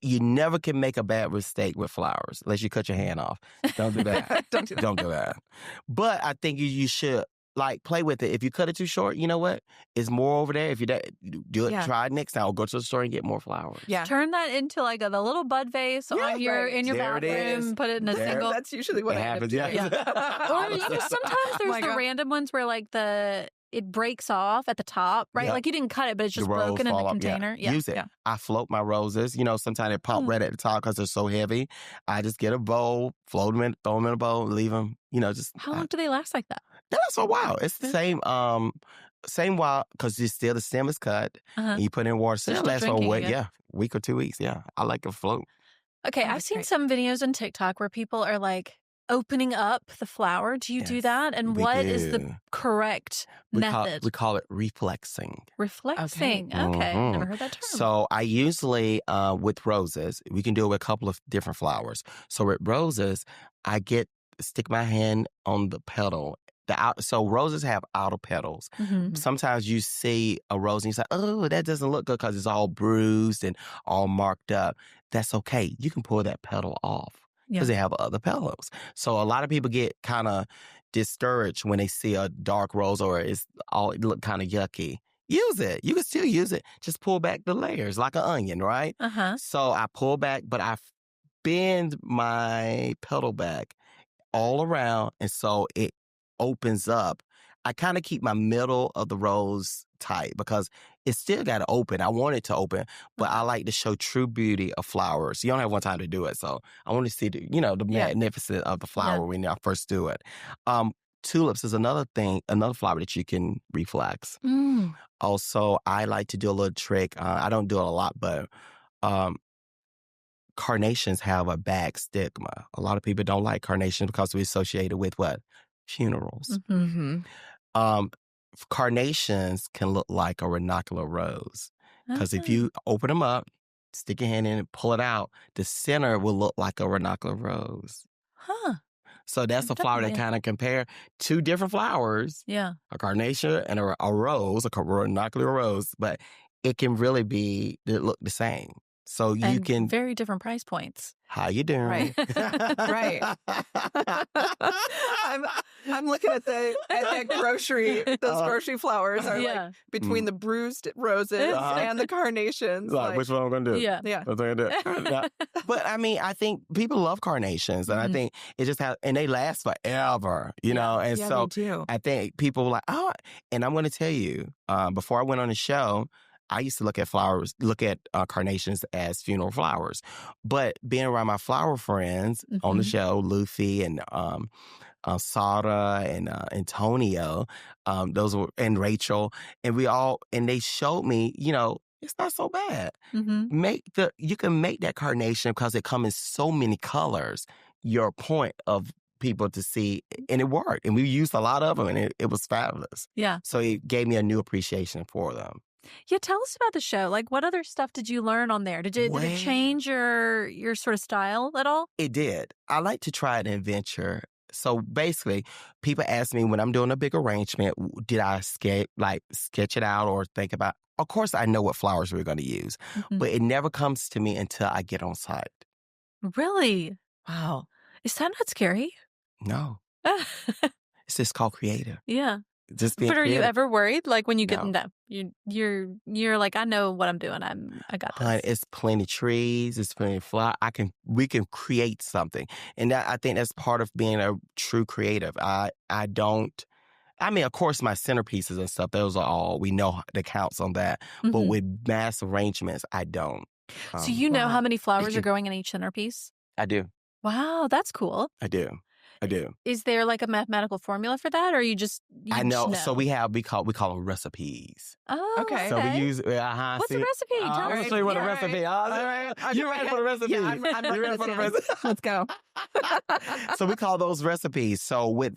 Speaker 5: you never can make a bad mistake with flowers unless you cut your hand off. Don't do that.
Speaker 3: Don't do that.
Speaker 5: Don't do that. But I think you should play with it. If you cut it too short, you know what? It's more over there. If you do it,
Speaker 3: Yeah.
Speaker 5: try it next time. Or go to the store and get more flowers.
Speaker 3: Yeah.
Speaker 4: Turn that into like the little bud vase
Speaker 3: Yeah,
Speaker 4: on your
Speaker 3: right.
Speaker 4: in your
Speaker 5: There it
Speaker 4: bathroom.
Speaker 5: is.
Speaker 4: Put it in a
Speaker 5: There.
Speaker 4: single.
Speaker 3: That's usually what
Speaker 5: It
Speaker 3: I end up
Speaker 5: happens,
Speaker 3: doing.
Speaker 5: yeah.
Speaker 4: Or sometimes there's
Speaker 3: my
Speaker 4: the
Speaker 3: God.
Speaker 4: random ones where like it breaks off at the top, right?
Speaker 5: Yep.
Speaker 4: Like you didn't cut it, but it's
Speaker 5: The
Speaker 4: just
Speaker 5: rose
Speaker 4: broken in the
Speaker 5: fall off, yeah.
Speaker 4: container. Yeah.
Speaker 5: Use it.
Speaker 3: Yeah.
Speaker 5: I float my roses. Sometimes they pop right at the top because they're so heavy. I just get a bowl, float them in, throw them in a bowl, leave them. Just
Speaker 4: How long do they last like that?
Speaker 5: that's for a while. It's the same Same while, because still the stem is cut, and you put it in water.
Speaker 4: So
Speaker 5: Still
Speaker 4: still
Speaker 5: lasts for a
Speaker 4: drinking
Speaker 5: week,
Speaker 4: it.
Speaker 5: week or 2 weeks. Yeah, I like a float.
Speaker 4: Okay,
Speaker 3: Oh,
Speaker 4: I've
Speaker 3: that's
Speaker 4: seen
Speaker 3: great.
Speaker 4: some videos on TikTok where people are like opening up the flower. Do you do
Speaker 5: Yes,
Speaker 4: that? And
Speaker 5: we
Speaker 4: what is the
Speaker 5: do.
Speaker 4: correct
Speaker 5: We
Speaker 4: method?
Speaker 5: call it reflexing.
Speaker 4: Reflexing. Okay, never heard that term.
Speaker 5: So I usually, with roses, we can do it with a couple of different flowers. So with roses, I stick my hand on the petal. So roses have outer petals.
Speaker 4: Mhm.
Speaker 5: Sometimes you see a rose and you say, oh, that doesn't look good because it's all bruised and all marked up. That's okay. You can pull that petal off because they have other petals. So a lot of people get kind of discouraged when they see a dark rose or it look kind of yucky. Use it. You can still use it. Just pull back the layers like an onion, right? So I pull back, but I bend my petal back all around, and so it opens up. I kind of keep my middle of the rose tight because it's still got to open. I want it to open, but I like to show true beauty of flowers. You only have one time to do it, so I want to see the magnificence of the flower when I first do it. Tulips is another flower that you can reflex. Also, I like to do a little trick. I don't do it a lot, but carnations have a bad stigma. A lot of people don't like carnations because we associate it with what? Funerals. Carnations can look like a ranuncular rose because if you open them up, stick your hand in and pull it out, the center will look like a ranuncular rose. So that's a flower that kind of compare two different flowers.
Speaker 4: Yeah.
Speaker 5: A carnation and a rose, a ranuncular rose, but it can really look the same. So you can
Speaker 4: very different price points.
Speaker 5: How you doing?
Speaker 3: Right. Right. I'm looking at that grocery. Those grocery flowers are like between the bruised roses and the carnations.
Speaker 5: Like, which one I'm gonna do?
Speaker 3: Yeah.
Speaker 5: What I'm gonna do? But I mean, I think people love carnations, and I think it just and they last forever, you know. And so
Speaker 3: they do.
Speaker 5: I think people were like, oh, and I'm gonna tell you, before I went on the show, I used to look at carnations as funeral flowers. But being around my flower friends on the show, Luffy and Sara and Antonio, and Rachel, and they showed me, it's not so bad. You can make that carnation because it comes in so many colors. Your point of people to see, and it worked. And we used a lot of them, and it was fabulous.
Speaker 4: Yeah.
Speaker 5: So it gave me a new appreciation for them.
Speaker 4: Yeah, tell us about the show. Like, what other stuff did you learn on there? Did it change your sort of style at all?
Speaker 5: It did. I like to try an adventure. So basically, people ask me when I'm doing a big arrangement, did I sketch it out or think about? Of course, I know what flowers we're going to use, but it never comes to me until I get on site.
Speaker 4: Really? Wow. Is that not scary?
Speaker 5: No. It's just called creative.
Speaker 4: Yeah.
Speaker 5: Just being
Speaker 4: But are
Speaker 5: creative.
Speaker 4: you ever worried? Like when you get in that, you're like, I know what I'm doing. I got this.
Speaker 5: It's plenty of trees. It's plenty of flowers. We can create something, and I think that's part of being a true creative. I mean, of course, my centerpieces and stuff. Those are all we know that counts on that. But with mass arrangements, I don't.
Speaker 4: So you know how many flowers are going in each centerpiece?
Speaker 5: I do.
Speaker 4: Wow, that's cool.
Speaker 5: I do.
Speaker 4: Is there like a mathematical formula for that, or you just know?
Speaker 5: So we call them recipes.
Speaker 4: Oh,
Speaker 3: okay.
Speaker 5: So we use.
Speaker 4: What's a recipe? Tell
Speaker 5: I'm gonna
Speaker 4: us.
Speaker 5: show you what a
Speaker 3: Yeah,
Speaker 5: recipe.
Speaker 3: right.
Speaker 5: You ready for the recipe?
Speaker 3: Yeah, I'm
Speaker 5: You ready for the recipe?
Speaker 3: Let's go.
Speaker 5: So we call those recipes. So with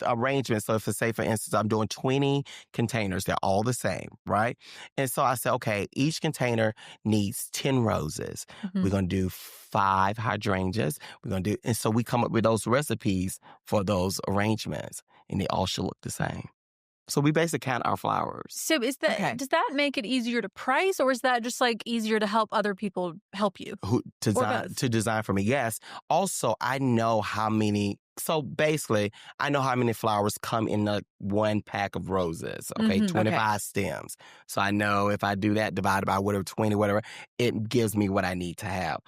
Speaker 5: arrangements, so if say for instance, I'm doing 20 containers, they're all the same, right? And so I said, okay, each container needs 10 roses. We're going to do 5 hydrangeas. And so we come up with those recipes for those arrangements, and they all should look the same. So we basically count our flowers.
Speaker 4: So does that make it easier to price, or is that just like easier to help other people help you?
Speaker 5: To design for me, yes. Also, I know how many. So basically, I know how many flowers come in the one pack of roses. Okay, 25 stems. So I know if I do that divided by 20, it gives me what I need to have.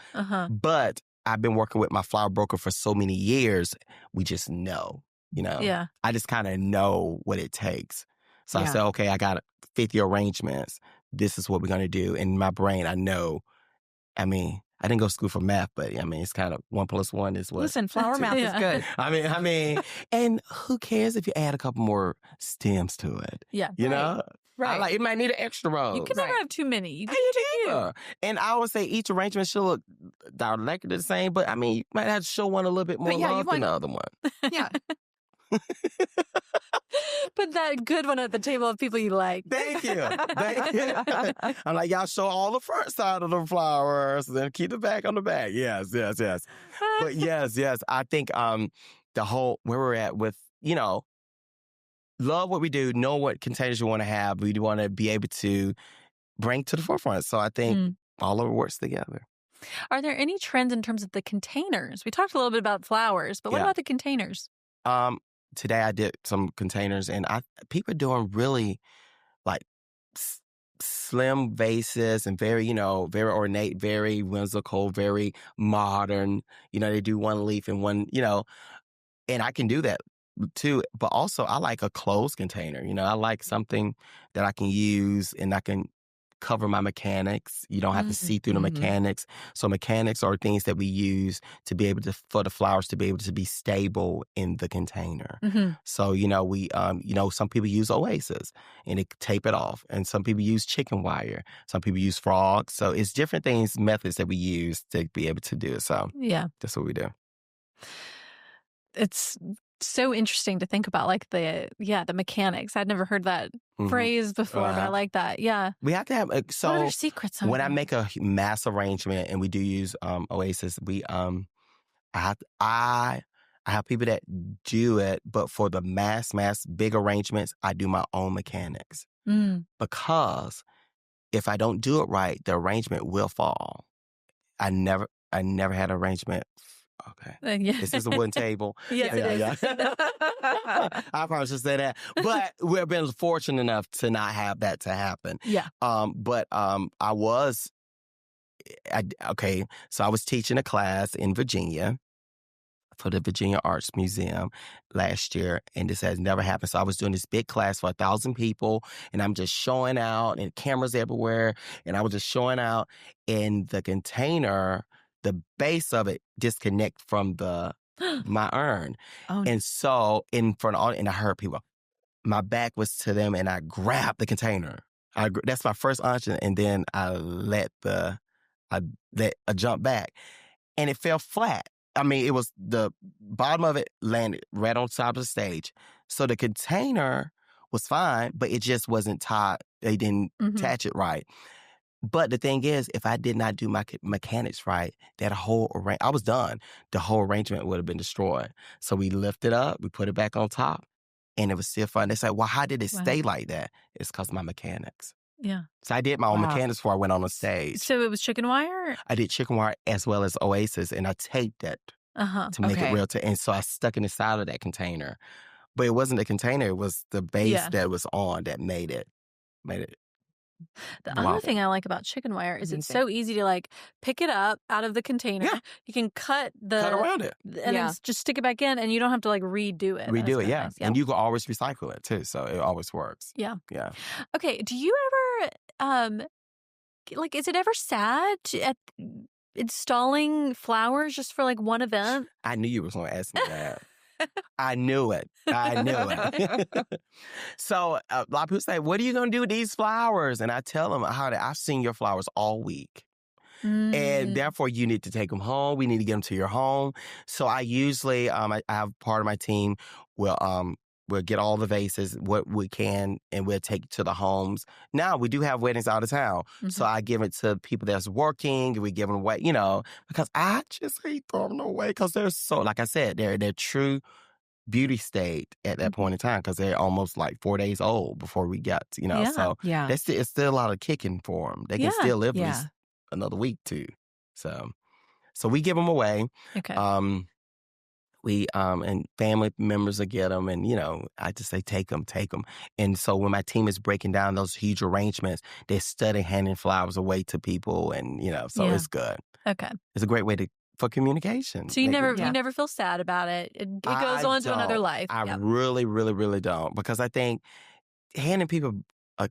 Speaker 5: But I've been working with my flower broker for so many years. We just know.
Speaker 4: Yeah.
Speaker 5: I just kind of know what it takes. So I say, okay, I got 50 arrangements. This is what we're going to do. In my brain, I know. I mean, I didn't go to school for math, but I mean, it's kind of 1 + 1 is what.
Speaker 3: Listen, flower math is good.
Speaker 5: I mean, and who cares if you add a couple more stems to it?
Speaker 4: Yeah.
Speaker 5: You know?
Speaker 3: Right.
Speaker 5: It might need an extra rose.
Speaker 4: You can never have too many. You can
Speaker 5: Yeah. And I would say each arrangement should look directly the same, but I mean, you might have to show one a little bit more love than the other one.
Speaker 3: Yeah.
Speaker 4: Put that good one at the table of people you like.
Speaker 5: Thank you. Thank you. I'm like, y'all show all the front side of the flowers, then keep the back on the back. Yes. But yes. I think the whole, where we're at with, love what we do, know what containers you want to have. We want to be able to bring to the forefront. So I think all of it works together.
Speaker 4: Are there any trends in terms of the containers? We talked a little bit about flowers, but what about the containers?
Speaker 5: Today I did some containers, and people are doing really like slim vases and very, very ornate, very whimsical, very modern. They do one leaf and one, and I can do that too. But also I like a closed container. I like something that I can use and I can cover my mechanics. You don't have to see through the mechanics. So mechanics are things that we use to be able to, for the flowers to be able to be stable in the container. So, we, some people use Oasis and they tape it off. And some people use chicken wire. Some people use frogs. So it's different things, methods that we use to be able to do it. So that's what we do.
Speaker 4: It's so interesting to think about, like the mechanics. I'd never heard that phrase before, but I like that. Yeah.
Speaker 5: We have to have, so
Speaker 4: what are secrets on
Speaker 5: when
Speaker 4: that?
Speaker 5: I make a mass arrangement and we do use Oasis, we, I have people that do it, but for the mass big arrangements, I do my own mechanics. Because if I don't do it right, the arrangement will fall. I never had an arrangement. Okay. This is a wooden table.
Speaker 4: Yes, it is.
Speaker 5: I probably should say that. But we've been fortunate enough to not have that to happen.
Speaker 4: Yeah.
Speaker 5: But I was teaching a class in Virginia for the Virginia Arts Museum last year, and this has never happened. So I was doing this big class for 1,000 people, and I'm just showing out, and cameras everywhere, and I was just showing out, and the container, the base of it disconnect from my urn. And so in front of all, and I heard people, my back was to them, and I grabbed the container. That's my first option, and then I jumped back, and it fell flat. I mean, it was the bottom of it landed right on top of the stage. So the container was fine, but it just wasn't tied. They didn't attach it right. But the thing is, if I did not do my mechanics right, I was done. The whole arrangement would have been destroyed. So we lifted up, we put it back on top, and it was still fun. They said, well, how did it stay like that? It's because of my mechanics.
Speaker 4: Yeah.
Speaker 5: So I did my own mechanics before I went on the stage.
Speaker 4: So it was chicken wire?
Speaker 5: I did chicken wire as well as Oasis, and I taped it to make it real. And so I stuck it inside of that container. But it wasn't the container, it was the base that was on that made it.
Speaker 4: The other thing I like about chicken wire is it's so easy to pick it up out of the container. Yeah. You can cut
Speaker 5: around it.
Speaker 4: And then just stick it back in, and you don't have to redo it.
Speaker 5: Redo it, nice. And you can always recycle it too, so it always works.
Speaker 4: Yeah.
Speaker 5: Yeah.
Speaker 4: Okay, do you ever, is it ever sad at installing flowers just for one event?
Speaker 5: I knew you were going to ask me that. I knew it. So a lot of people say, what are you going to do with these flowers? And I tell them, I've seen your flowers all week. And therefore, you need to take them home. We need to get them to your home. So I usually, I have part of my team we'll get all the vases, what we can, and we'll take it to the homes. Now, we do have weddings out of town. So I give it to people that's working, and we give them away, because I just hate throwing them away because they're so, like I said, they're true beauty state at that point in time because they're almost 4 days old before we got, so it's still a lot of kicking for them. They can still live at least another week too. So we give them away.
Speaker 4: Okay.
Speaker 5: We and family members will get them, and I just say take them. And so when my team is breaking down those huge arrangements, they're studying handing flowers away to people, and so it's good.
Speaker 4: Okay,
Speaker 5: it's a great way for communication.
Speaker 4: So you never feel sad about it. It goes on to another life.
Speaker 5: I really, really, really don't, because I think handing people a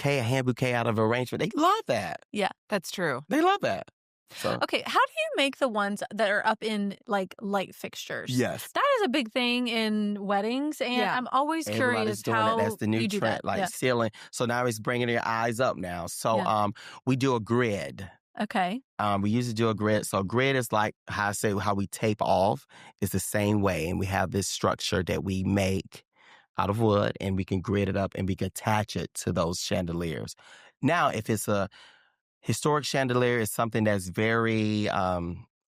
Speaker 5: hand bouquet out of arrangement, they love that.
Speaker 4: Yeah,
Speaker 3: that's true.
Speaker 5: They love that. So
Speaker 4: Okay, how do you make the ones that are up in like light fixtures?
Speaker 5: yes.
Speaker 4: That is a big thing in weddings, and I'm always
Speaker 5: Everybody's
Speaker 4: curious
Speaker 5: doing
Speaker 4: how
Speaker 5: that. That's the new
Speaker 4: you do
Speaker 5: trend,
Speaker 4: that.
Speaker 5: like ceiling. So now it's bringing your eyes up now. So we do a grid.
Speaker 4: Okay.
Speaker 5: We usually do a grid. So a grid is like how we tape off. It's the same way. And we have this structure that we make out of wood, and we can grid it up and we can attach it to those chandeliers. Now, if it's a historic chandelier, it's something that's very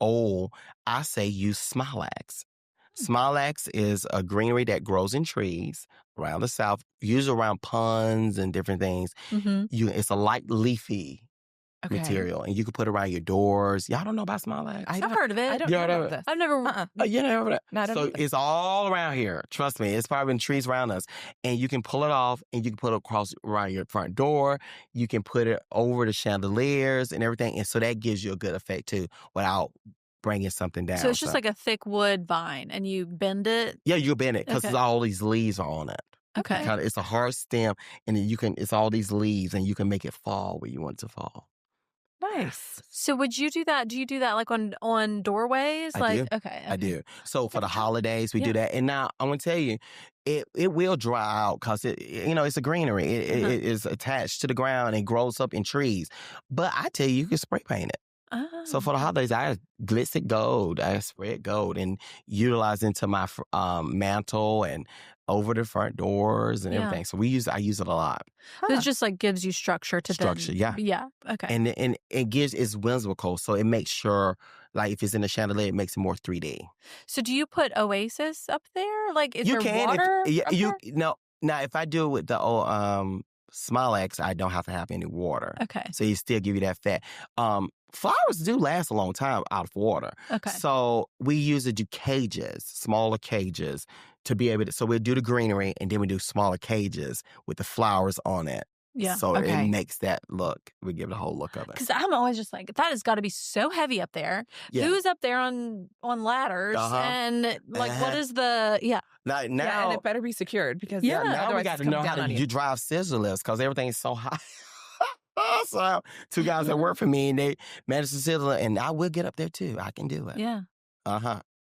Speaker 5: old, I say use smilax. Smilax is a greenery that grows in trees around the South, usually around ponds and different things.
Speaker 4: Mm-hmm.
Speaker 5: It's a light leafy material, and you can put it around your doors. Y'all don't know about smilax?
Speaker 4: I've heard of it.
Speaker 3: I don't know about this.
Speaker 4: I've never.
Speaker 5: You never heard of
Speaker 3: No, I
Speaker 5: that?
Speaker 3: don't
Speaker 5: So
Speaker 3: either.
Speaker 5: it's all around here. Trust me. It's probably in trees around us. And you can pull it off, and you can put it across around your front door. You can put it over the chandeliers and everything. And so that gives you a good effect, too, without bringing something down.
Speaker 4: So it's just like a thick wood vine, and you bend it?
Speaker 5: Yeah, you bend it because all these leaves are on it.
Speaker 4: Okay.
Speaker 5: It's a hard stem, and then it's all these leaves, and you can make it fall where you want it to fall.
Speaker 3: Nice.
Speaker 4: So would you do that? Do you do that like on doorways?
Speaker 5: I do.
Speaker 4: Okay.
Speaker 5: I do. So for the holidays, we do that. And now I want to tell you, it will dry out because it's a greenery. It is attached to the ground and grows up in trees. But I tell you can spray paint it. So for the holidays, I glitz gold. I spread gold and utilize into my mantle and over the front doors and everything. So I use it a lot.
Speaker 4: It just like gives you structure to
Speaker 5: Structure,
Speaker 4: then,
Speaker 5: yeah.
Speaker 4: Okay.
Speaker 5: And it gives it's whimsical, so it makes sure like if it's in a chandelier, it makes it more 3D.
Speaker 4: So do you put oasis up there? Like is there water?
Speaker 5: Now if I do it with the Smilex, I don't have to have any water.
Speaker 4: Okay.
Speaker 5: So you still give you that fat. Flowers do last a long time out of water.
Speaker 4: Okay.
Speaker 5: So we usually do cages, smaller cages, to be able to. So we'll do the greenery, and then we do smaller cages with the flowers on it.
Speaker 4: Yeah.
Speaker 5: So it makes that look. We give it a whole look of it.
Speaker 4: Because I'm always just like, that has got to be so heavy up there.
Speaker 5: Yeah.
Speaker 4: Who's up there on ladders? And like, what is the
Speaker 5: Now,
Speaker 3: and it better be secured because
Speaker 5: now we
Speaker 3: otherwise
Speaker 5: got
Speaker 3: it's
Speaker 5: to know
Speaker 3: coming
Speaker 5: how
Speaker 3: down
Speaker 5: to
Speaker 3: on you.
Speaker 5: drive scissor lifts because everything's so high. So I have two guys that work for me, and they manage the scissor lift, and I will get up there too. I can do it.
Speaker 4: Yeah.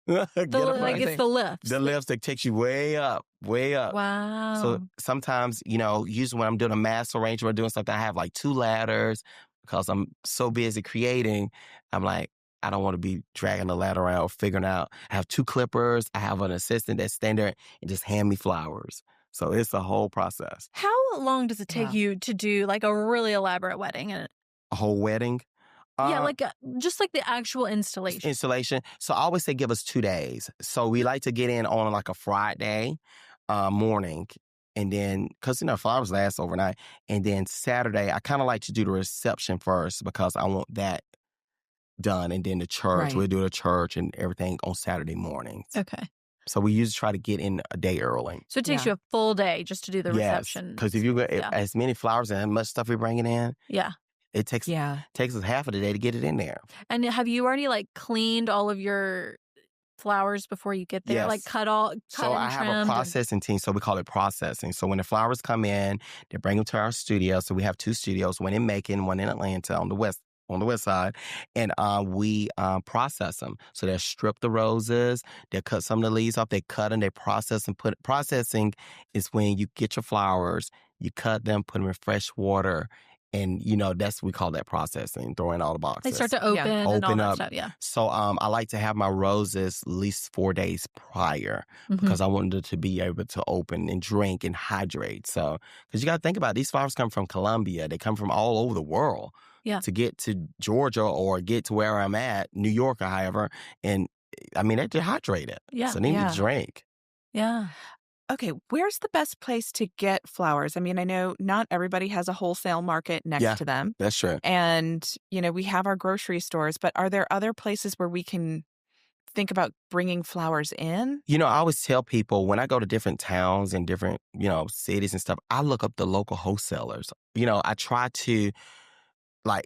Speaker 5: It's
Speaker 4: the lifts.
Speaker 5: The lifts that takes you way up, way up.
Speaker 4: Wow.
Speaker 5: So sometimes, usually when I'm doing a mass arrangement or doing something, I have like 2 ladders because I'm so busy creating. I'm like, I don't want to be dragging the ladder around or figuring out. I have 2 clippers. I have an assistant that's standing there and just hand me flowers. So it's a whole process.
Speaker 4: How long does it take you to do like a really elaborate wedding?
Speaker 5: A whole wedding?
Speaker 4: Just like the actual installation.
Speaker 5: So I always say give us 2 days. So we like to get in on like a Friday morning. And then, because, flowers last overnight. And then Saturday, I kind of like to do the reception first because I want that done. And then the church,
Speaker 3: Right.
Speaker 5: we'll do the church and everything on Saturday mornings.
Speaker 4: Okay.
Speaker 5: So we usually try to get in a day early.
Speaker 4: So it takes you a full day just to do the reception.
Speaker 5: Because if you get as many flowers and as much stuff we're bringing in, it takes us half of the day to get it in there.
Speaker 4: And have you already like cleaned all of your flowers before you get there?
Speaker 5: Yes.
Speaker 4: Like cut
Speaker 5: So I have a processing team, so we call it processing. So when the flowers come in, they bring them to our studio. So we have 2 studios, one in Macon, one in Atlanta on the west side, and we process them. So they strip the roses, they cut some of the leaves off, they cut them, they process them. Processing is when you get your flowers, you cut them, put them in fresh water, and that's we call that processing, throwing all the boxes.
Speaker 4: They start to open and all that stuff,
Speaker 5: So I like to have my roses at least 4 days prior because I want it to be able to open and drink and hydrate. So, because you got to think about it, these flowers come from Colombia. They come from all over the world.
Speaker 4: Yeah.
Speaker 5: To get to Georgia or get to where I'm at, New York or however, and I mean, they're dehydrated.
Speaker 4: Yeah.
Speaker 5: So they need to drink.
Speaker 4: Yeah.
Speaker 3: Okay, where's the best place to get flowers? I mean, I know not everybody has a wholesale market next to them.
Speaker 5: That's true.
Speaker 3: And, we have our grocery stores, but are there other places where we can think about bringing flowers in?
Speaker 5: I always tell people when I go to different towns and different, cities and stuff, I look up the local wholesalers. I try to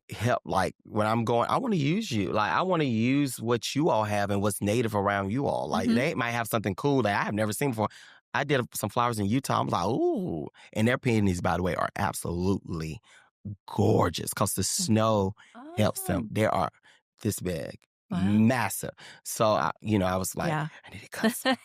Speaker 5: help, when I'm going, I want to use you. I want to use what you all have and what's native around you all. They might have something cool that I have never seen before. I did some flowers in Utah. I'm like, ooh. And their peonies, by the way, are absolutely gorgeous because the snow helps them. They are this big.
Speaker 4: Wow.
Speaker 5: Massive. So, I was like,
Speaker 3: Yeah.
Speaker 5: I need to cut some.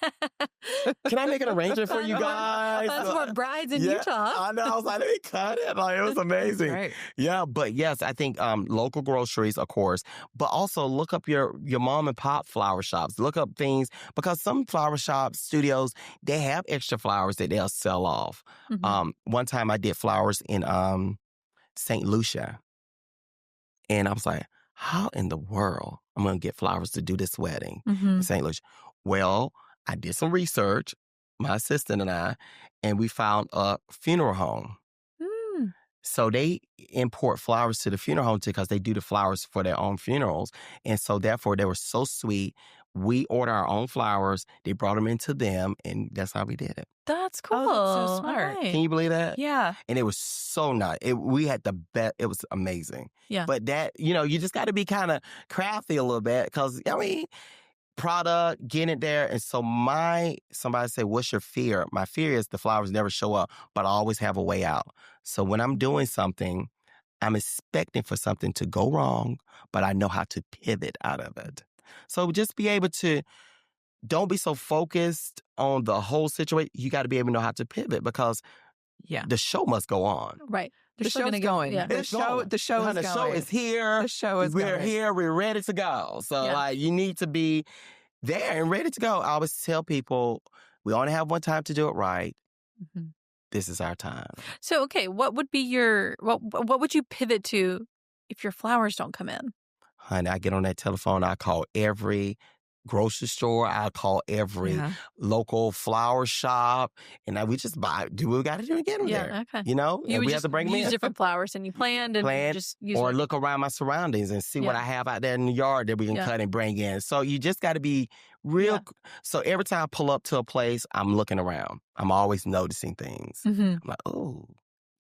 Speaker 5: Can I make an arrangement for you guys?
Speaker 4: That's what brides in
Speaker 5: Yeah,
Speaker 4: Utah.
Speaker 5: I know. I was like, let me cut it. Like, it was amazing.
Speaker 3: Right.
Speaker 5: Yeah, but yes, I think local groceries, of course, but also look up your mom and pop flower shops. Look up things, because some flower shops, studios, they have extra flowers that they'll sell off.
Speaker 4: Mhm.
Speaker 5: One time I did flowers in St. Lucia, and I was like, how in the world I'm going to get flowers to do this wedding in
Speaker 4: Mhm.
Speaker 5: St. Lucia? Well, I did some research, my assistant and I, and we found a funeral home.
Speaker 4: Mm.
Speaker 5: So they import flowers to the funeral home because they do the flowers for their own funerals. And so therefore they were so sweet. We ordered our own flowers. They brought them into them, and that's how we did it.
Speaker 4: That's cool.
Speaker 3: Oh, that's so smart.
Speaker 4: All right.
Speaker 5: Can you believe that?
Speaker 3: Yeah.
Speaker 5: And it was so nice. We had the best. It was amazing.
Speaker 4: Yeah.
Speaker 5: But that, you just got to be kind of crafty a little bit, because, product, getting it there. And so somebody said, what's your fear? My fear is the flowers never show up, but I always have a way out. So when I'm doing something, I'm expecting for something to go wrong, but I know how to pivot out of it. So just be able to, don't be so focused on the whole situation. You got to be able to know how to pivot, because
Speaker 3: Yeah.
Speaker 5: the show must go on.
Speaker 4: Right. They're
Speaker 3: The
Speaker 4: still
Speaker 3: show's
Speaker 4: gonna go.
Speaker 3: going.
Speaker 4: Yeah.
Speaker 3: The
Speaker 5: It's
Speaker 3: show
Speaker 5: going.
Speaker 3: the show is
Speaker 5: The
Speaker 3: going.
Speaker 5: show is here.
Speaker 3: The show is
Speaker 5: We're
Speaker 3: going.
Speaker 5: here. We're ready to go. So
Speaker 4: Yeah.
Speaker 5: you need to be there and ready to go. I always tell people, we only have one time to do it right.
Speaker 4: Mhm.
Speaker 5: This is our time.
Speaker 4: So, okay, what would be what would you pivot to if your flowers don't come in?
Speaker 5: Honey, I get on that telephone. I call every grocery store. I call every
Speaker 3: Yeah.
Speaker 5: local flower shop. And we just do what we got to do to get them there.
Speaker 4: Yeah. Okay.
Speaker 5: And
Speaker 4: You would
Speaker 5: we
Speaker 4: just
Speaker 5: have to bring them
Speaker 4: use
Speaker 5: in.
Speaker 4: different flowers, and you planned and
Speaker 5: Plan,
Speaker 4: just use
Speaker 5: or
Speaker 4: what-
Speaker 5: look around my surroundings and see what
Speaker 4: Yeah.
Speaker 5: I have out there in the yard that we can
Speaker 4: Yeah.
Speaker 5: cut and bring in. So you just got to be real.
Speaker 4: Yeah.
Speaker 5: So every time I pull up to a place, I'm looking around. I'm always noticing things.
Speaker 4: Mhm.
Speaker 5: I'm like, oh,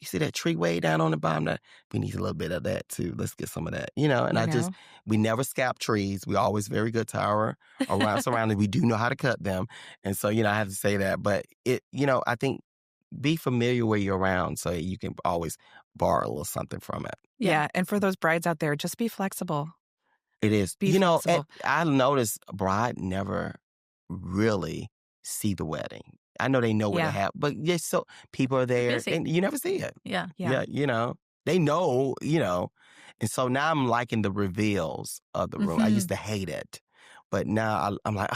Speaker 5: you see that tree way down on the bottom there? We need a little bit of that too. Let's get some of that. And we never scalp trees. We're always very good to our around surroundings. We do know how to cut them. And so, I have to say that. But I think be familiar where you're around so you can always borrow a little something from it.
Speaker 3: Yeah. And for those brides out there, just be flexible.
Speaker 5: It is.
Speaker 3: Be flexible.
Speaker 5: I noticed a bride never really see the wedding. I know they know what they have, but so people are there
Speaker 4: busy.
Speaker 5: and you never see it.
Speaker 4: Yeah.
Speaker 3: Yeah.
Speaker 5: They know, And so now I'm liking the reveals of the room. I used to hate it. But now I'm like,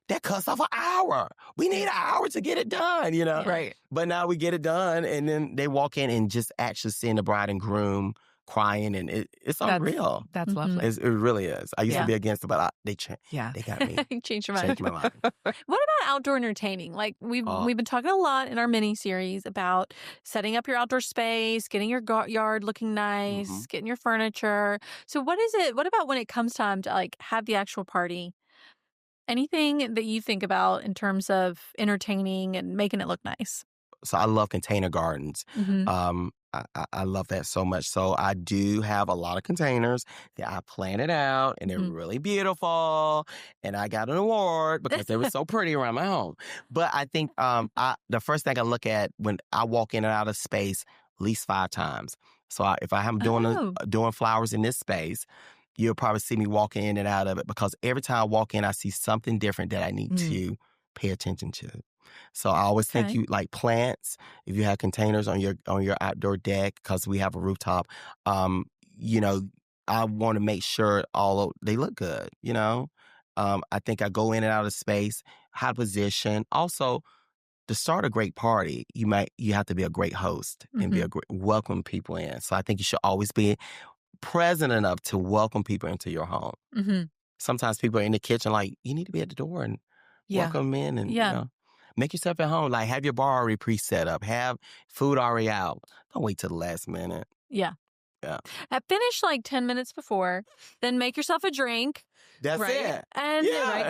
Speaker 5: that cuts off an hour. We need an hour to get it done,
Speaker 3: Right.
Speaker 5: But now we get it done, and then they walk in and just actually seeing the bride and groom crying, and it's unreal.
Speaker 3: That's
Speaker 4: Mhm.
Speaker 3: lovely.
Speaker 5: It really is. I used
Speaker 4: Yeah.
Speaker 5: to be against it, but they
Speaker 3: Yeah.
Speaker 5: got me.
Speaker 4: Change your mind.
Speaker 5: Changed my mind.
Speaker 4: What about outdoor entertaining? Like we've been talking a lot in our mini series about setting up your outdoor space, getting your yard looking nice,
Speaker 5: Mhm.
Speaker 4: getting your furniture. So what is it? What about when it comes time to have the actual party? Anything that you think about in terms of entertaining and making it look nice?
Speaker 5: So I love container gardens.
Speaker 4: Mm-hmm.
Speaker 5: I love that so much. So I do have a lot of containers that I planted out, and they're really beautiful. And I got an award because they were so pretty around my home. But I think the first thing I look at when I walk in and out of space at least 5 times. So if I'm doing flowers in this space, you'll probably see me walking in and out of it, because every time I walk in, I see something different that I need to pay attention to. So I always think you like plants. If you have containers on your outdoor deck, because we have a rooftop, I want to make sure they look good. I think I go in and out of space, how to position. Also, to start a great party, you have to be a great host and be a great welcome people in. So I think you should always be present enough to welcome people into your home.
Speaker 4: Mm-hmm.
Speaker 5: Sometimes people are in the kitchen, like, you need to be at the door and welcome them in, and make yourself at home. Like, have your bar already pre-set up. Have food already out. Don't wait till the last minute.
Speaker 4: Yeah.
Speaker 5: Yeah.
Speaker 4: Finish 10 minutes before, then make yourself a drink.
Speaker 5: That's it.
Speaker 4: And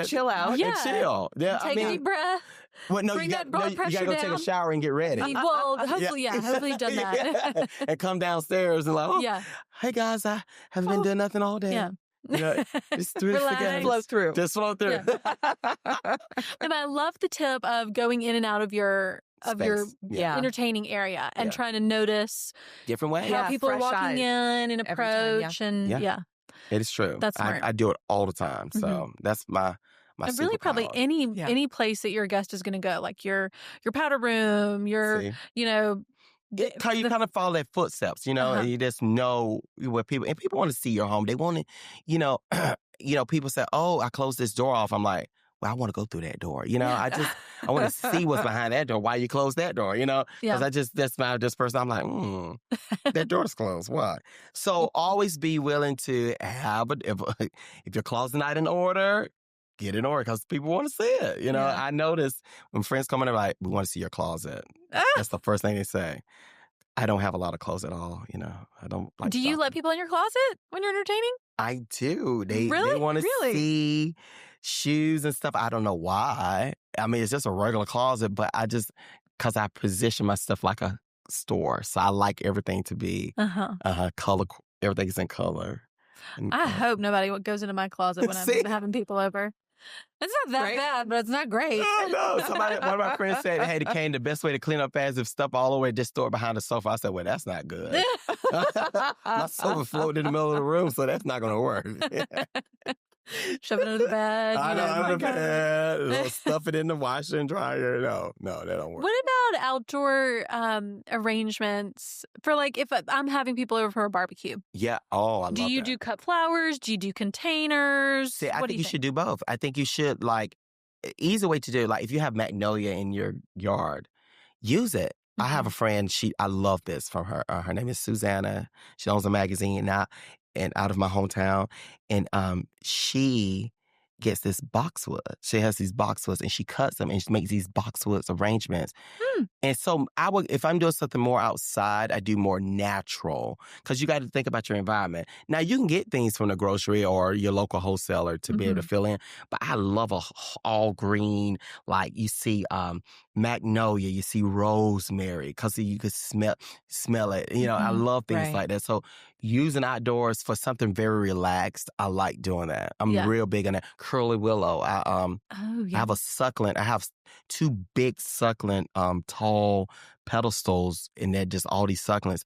Speaker 3: chill out.
Speaker 5: And chill. Yeah,
Speaker 4: take a deep breath.
Speaker 5: Well, no,
Speaker 4: bring
Speaker 5: you
Speaker 4: that
Speaker 5: got
Speaker 4: blood
Speaker 5: to
Speaker 4: pressure
Speaker 5: go take
Speaker 4: down.
Speaker 5: a shower and get ready.
Speaker 4: Well, hopefully, hopefully you've done that.
Speaker 5: And come downstairs and hey guys, I haven't been doing nothing all day.
Speaker 4: Yeah.
Speaker 5: Just through
Speaker 4: Relax.
Speaker 3: Flow through.
Speaker 5: Just flow through.
Speaker 4: And I love the tip of going in and out of your
Speaker 5: Space.
Speaker 4: entertaining area and trying to notice
Speaker 5: Different ways.
Speaker 4: how people are
Speaker 3: fresh
Speaker 4: walking
Speaker 3: eyes
Speaker 4: in and
Speaker 3: every time,
Speaker 4: approach and
Speaker 5: It is true.
Speaker 4: That's smart.
Speaker 5: I do it all the time. So that's my
Speaker 4: and really probably
Speaker 5: superpower.
Speaker 4: any place that your guest is going to go, like your powder room, your,
Speaker 5: See?
Speaker 4: you know,
Speaker 5: How you kind of follow their footsteps, you know, and you just know where people want to see your home. They want to, you know, people say, "Oh, I closed this door off." I'm like, well, I want to go through that door. You know, I want to see what's behind that door. Why you close that door? You know, because that's my person. I'm like, that door's closed. Why? So always be willing to have if your closet not in order, get in order because people want to see it. You know, I notice when friends come in, they're like, we want to see your closet. That's the first thing they say. I don't have a lot of clothes at all. You know, I don't like.
Speaker 4: Do you let people in your closet when you're entertaining?
Speaker 5: I do. They
Speaker 4: really?
Speaker 5: want to see shoes and stuff. I don't know why. I mean, it's just a regular closet, but because I position my stuff like a store. So I like everything to be color. Everything's in color. And,
Speaker 4: I hope nobody goes into my closet when I'm having people over. It's not that bad, but it's not great.
Speaker 5: No. One of my friends said, hey, the best way to clean up fast is stuff all the way, just store it behind the sofa. I said, well, that's not good. My sofa floated in the middle of the room, so that's not going to work.
Speaker 4: Shove it under the bed.
Speaker 5: I know, under the bed. Stuff it in the washer and dryer. No, that don't work.
Speaker 4: What about outdoor arrangements for, like, if I'm having people over for a barbecue?
Speaker 5: Yeah. Oh, I love that.
Speaker 4: Do you do cut flowers? Do you do containers?
Speaker 5: See, I think you should do both. I think you should, like, easy way to do it, like, if you have magnolia in your yard, use it. I have a friend, I love this from her. Her name is Susanna. She owns a magazine now and out of my hometown. And she gets this boxwood. She has these boxwoods and she cuts them and she makes these boxwoods arrangements. And so if I'm doing something more outside, I do more natural because you got to think about your environment. Now, you can get things from the grocery or your local wholesaler to be able to fill in, but I love all green, like you see magnolia, you see rosemary because you could smell it. You know, I love things like that. So using outdoors for something very relaxed, I like doing that. I'm real big on that. Curly willow. I have a succulent. I have 2 big succulent, tall pedestals, and they're just all these succulents.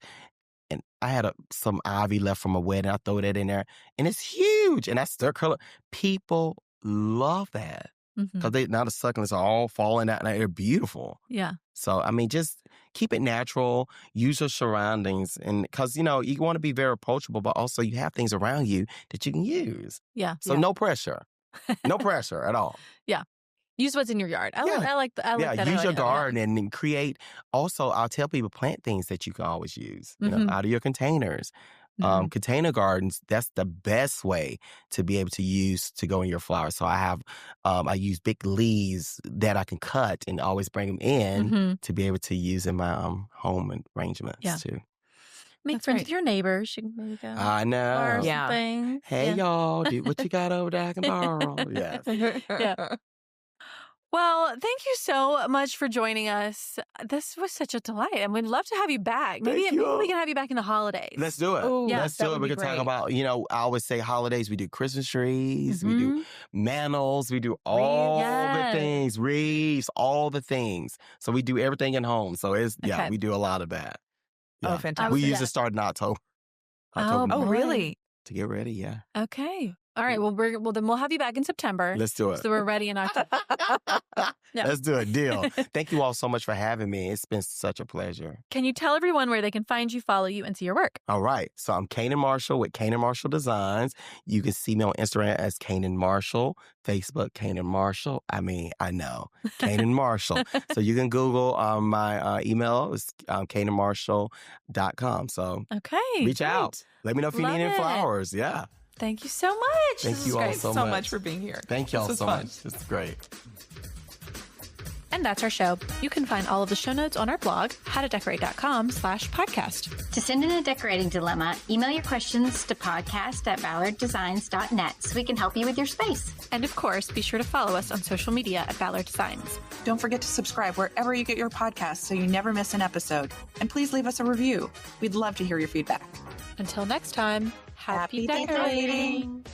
Speaker 5: And I had some ivy left from a wedding. I throw that in there, and it's huge. And that's their color. People love that because now the succulents are all falling out, and they're beautiful.
Speaker 4: Yeah.
Speaker 5: So I mean, just keep it natural. Use your surroundings, and because you want to be very approachable, but also you have things around you that you can use.
Speaker 4: Yeah.
Speaker 5: So no pressure. No pressure at all.
Speaker 4: Yeah. Use what's in your yard. I like that.
Speaker 5: Use your garden and then create. Also, I'll tell people plant things that you can always use. You know, out of your containers. Container gardens, that's the best way to be able to use to go in your flowers. So I use big leaves that I can cut and always bring them in to be able to use in my home arrangements too.
Speaker 4: Make friends with your neighbors. You can maybe go.
Speaker 5: I know.
Speaker 4: Borrow some things.
Speaker 5: Hey, y'all, do what you got over there I can borrow. Yes.
Speaker 4: Yeah. Well, thank you so much for joining us. This was such a delight, and we'd love to have you back. Maybe we can have you back in the holidays.
Speaker 5: Let's do it.
Speaker 4: Ooh,
Speaker 5: Let's do it. We can talk about, I always say holidays, we do Christmas trees, we do mantles, we do all the things, wreaths, all the things. So we do everything in home. So we do a lot of that. Yeah.
Speaker 3: Oh, fantastic.
Speaker 5: We usually start in October.
Speaker 3: Oh, really?
Speaker 5: To get ready, yeah.
Speaker 4: Okay. All right. Well, then we'll have you back in September.
Speaker 5: Let's do it.
Speaker 4: So we're ready in October.
Speaker 5: Let's do it. Deal. Thank you all so much for having me. It's been such a pleasure.
Speaker 4: Can you tell everyone where they can find you, follow you, and see your work?
Speaker 5: All right. So I'm Canaan Marshall with Canaan Marshall Designs. You can see me on Instagram as Canaan Marshall, Facebook Canaan Marshall. I mean, I know. Canaan Marshall. So you can Google my email. It's canaanmarshall.com. So reach out. Let me know if you need any flowers. Yeah.
Speaker 4: Thank you so much.
Speaker 5: Thank you all so
Speaker 3: much for being here.
Speaker 5: Thank you all so much. This is great.
Speaker 4: And that's our show. You can find all of the show notes on our blog, howtodecorate.com/podcast.
Speaker 2: To send in a decorating dilemma, email your questions to podcast@ballarddesigns.net so we can help you with your space.
Speaker 4: And of course, be sure to follow us on social media at Ballard Designs.
Speaker 3: Don't forget to subscribe wherever you get your podcasts so you never miss an episode. And please leave us a review. We'd love to hear your feedback.
Speaker 4: Until next time, happy decorating.